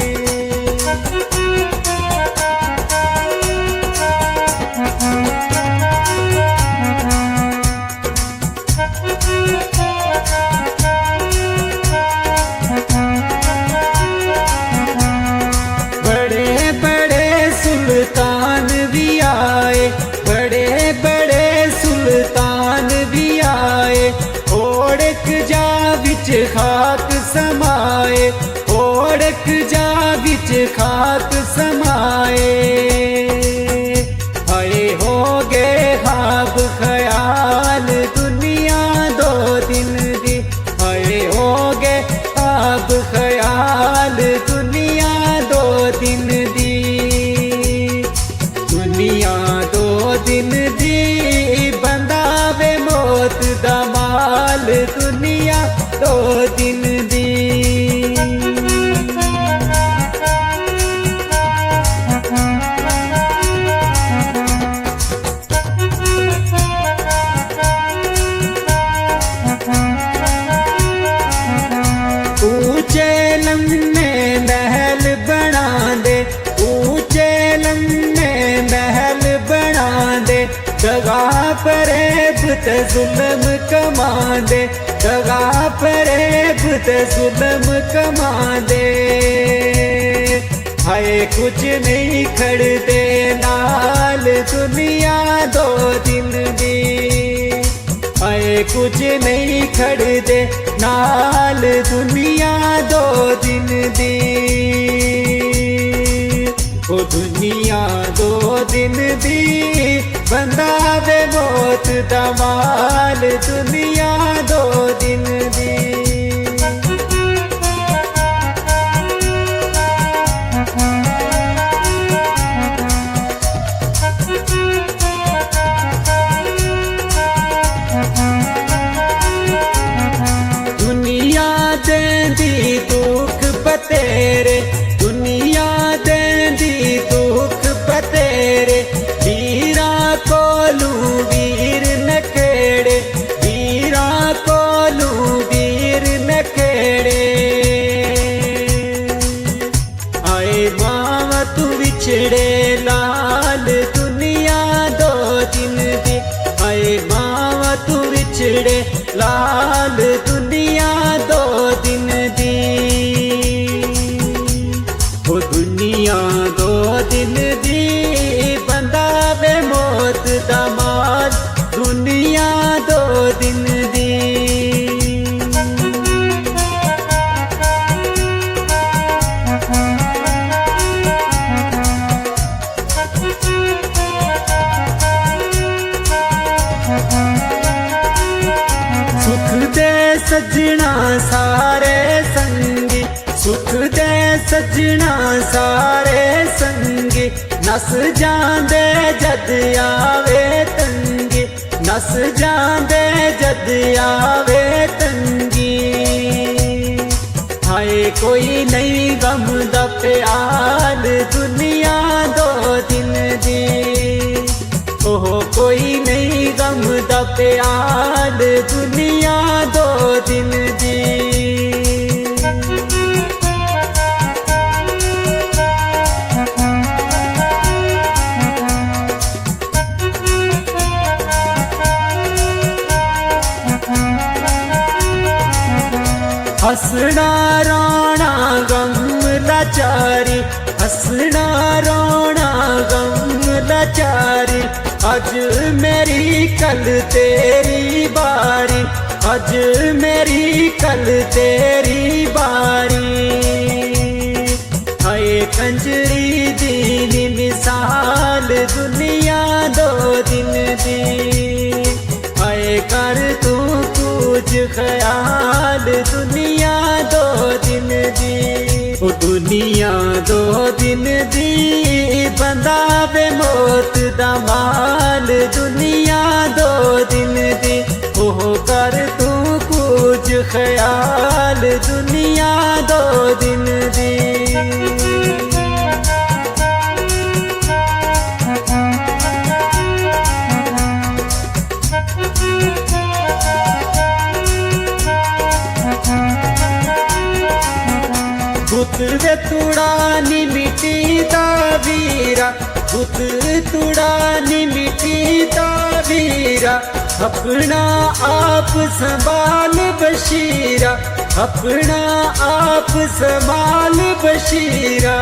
[SPEAKER 9] सुल्तान भी आए बड़े बड़े सुल्तान भी आए ओढ़क जा बिच खाक समाए ओढ़क जा बिच खाक समाए आए हो गए ख्वाब ख्याल दुनिया दो दिन दी आए हो गए ख्वाब ख्याल दुनिया दो दिन दी दुनिया दो दिन दी बंदा वे मौत दमाल दुनिया दो दिन दी ऊंचे लम्हे महल बना दे ऊंचे लम्हे महल बना दे दगा फरेब ते जुल्म कमा दे दगा फरेब ते जुल्म कमा दे हाय कुछ नहीं खड़दे नाल दुनिया दो दिन दी हाय कुछ नहीं खड़दे नाल दुनिया दो दिन दी ओ दुनिया दो दिन दी बंदा दे मौत दमाल दुनिया दो दिन दी दुनिया देंदी दुख बतेरे दुनिया देंदी दुख बतेरे वीरा कोलू वीर नखेड़े वीरा कोलू वीर नखेड़े आए मावा तू बिछड़े लाल दुनिया दो दिन दी आए मावा तू बिछड़े लाल दुनिया दो दिन दी वो दुनिया दो दिन दी बंदा वे मौत दमाल दुनिया दो दिन दी सुख दे सजना सारे संगी सुख दे सजना सारे संगी नस जांदे जद आवे तंगी नस जांदे जद आवे तंगी हाय कोई नहीं गम दा प्याल दुनिया दो दिन दी ओह कोई नहीं गम दा प्यार दुनिया दो दिन दी हसना रोना गम लाचारी हसना रोना गम लाचारी आज मेरी कल तेरी बारी आज मेरी कल तेरी बारी हाय कंजरी दी मिसाल दुनिया दो दिन दी हाय कर तू कुछ ख्याल दुनिया दो दिन दी ओ दुनिया दो दिन दी बंदा बे मौत दा माल दुनिया दो दिन दी ओह कर तू कुछ ख्याल दुनिया दो दिन दी गुत वे तुड़ानी मिट्टी दा वीरा गुत तुड़ानी मिट्टी दा वीरा अपना आप संभाल बशीरा अपना आप संभाल बशीरा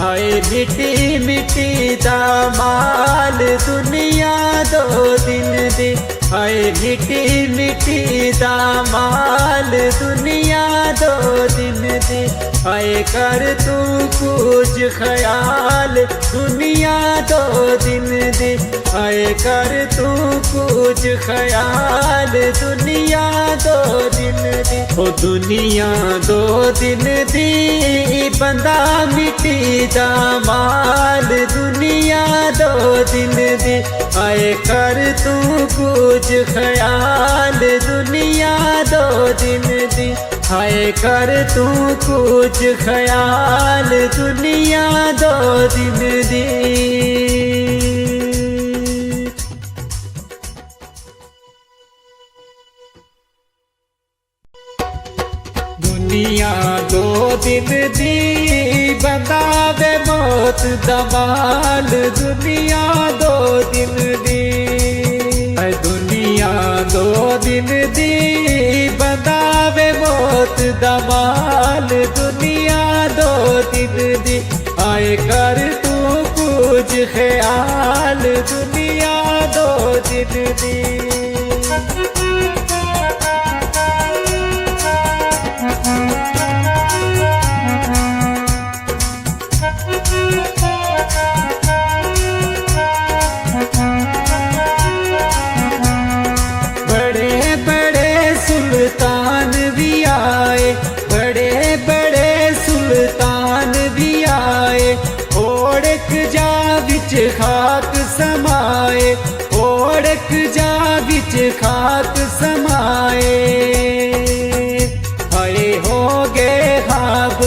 [SPEAKER 9] हाय मिट्टी मिट्टी दा माल दुनिया दो दिन दी हाय मिट्टी मिट्टी दा माल दुनिया दो दिन दी हाय कर तू कुछ ख्याल दुनिया दो दिन दी हाय कर तू कुछ ख्याल दुनिया दो दिन दी ओ दुनिया दो दिन दी बंदा मिट्टी दा माल दुनिया दो दिन दी हाय कर तू कुछ ख्याल दुनिया दो दिन दी हाय कर तू कुछ ख्याल दुनिया दो दिन दी दुनिया दो दिन दी बंदा बे मौत दमाल दुनिया दो दिन दी दुनिया दो दिन दी बंदा बे मौत दमाल दुनिया दो दिन दी आए कर तू कुछ ख्याल दुनिया दो दिन दी सुल्तान भी आए बड़े बड़े सुल्तान भी आए ओढ़क जा बिच खाक समाए ओढ़क जा बिच खाक समाए हाय हो गए खाब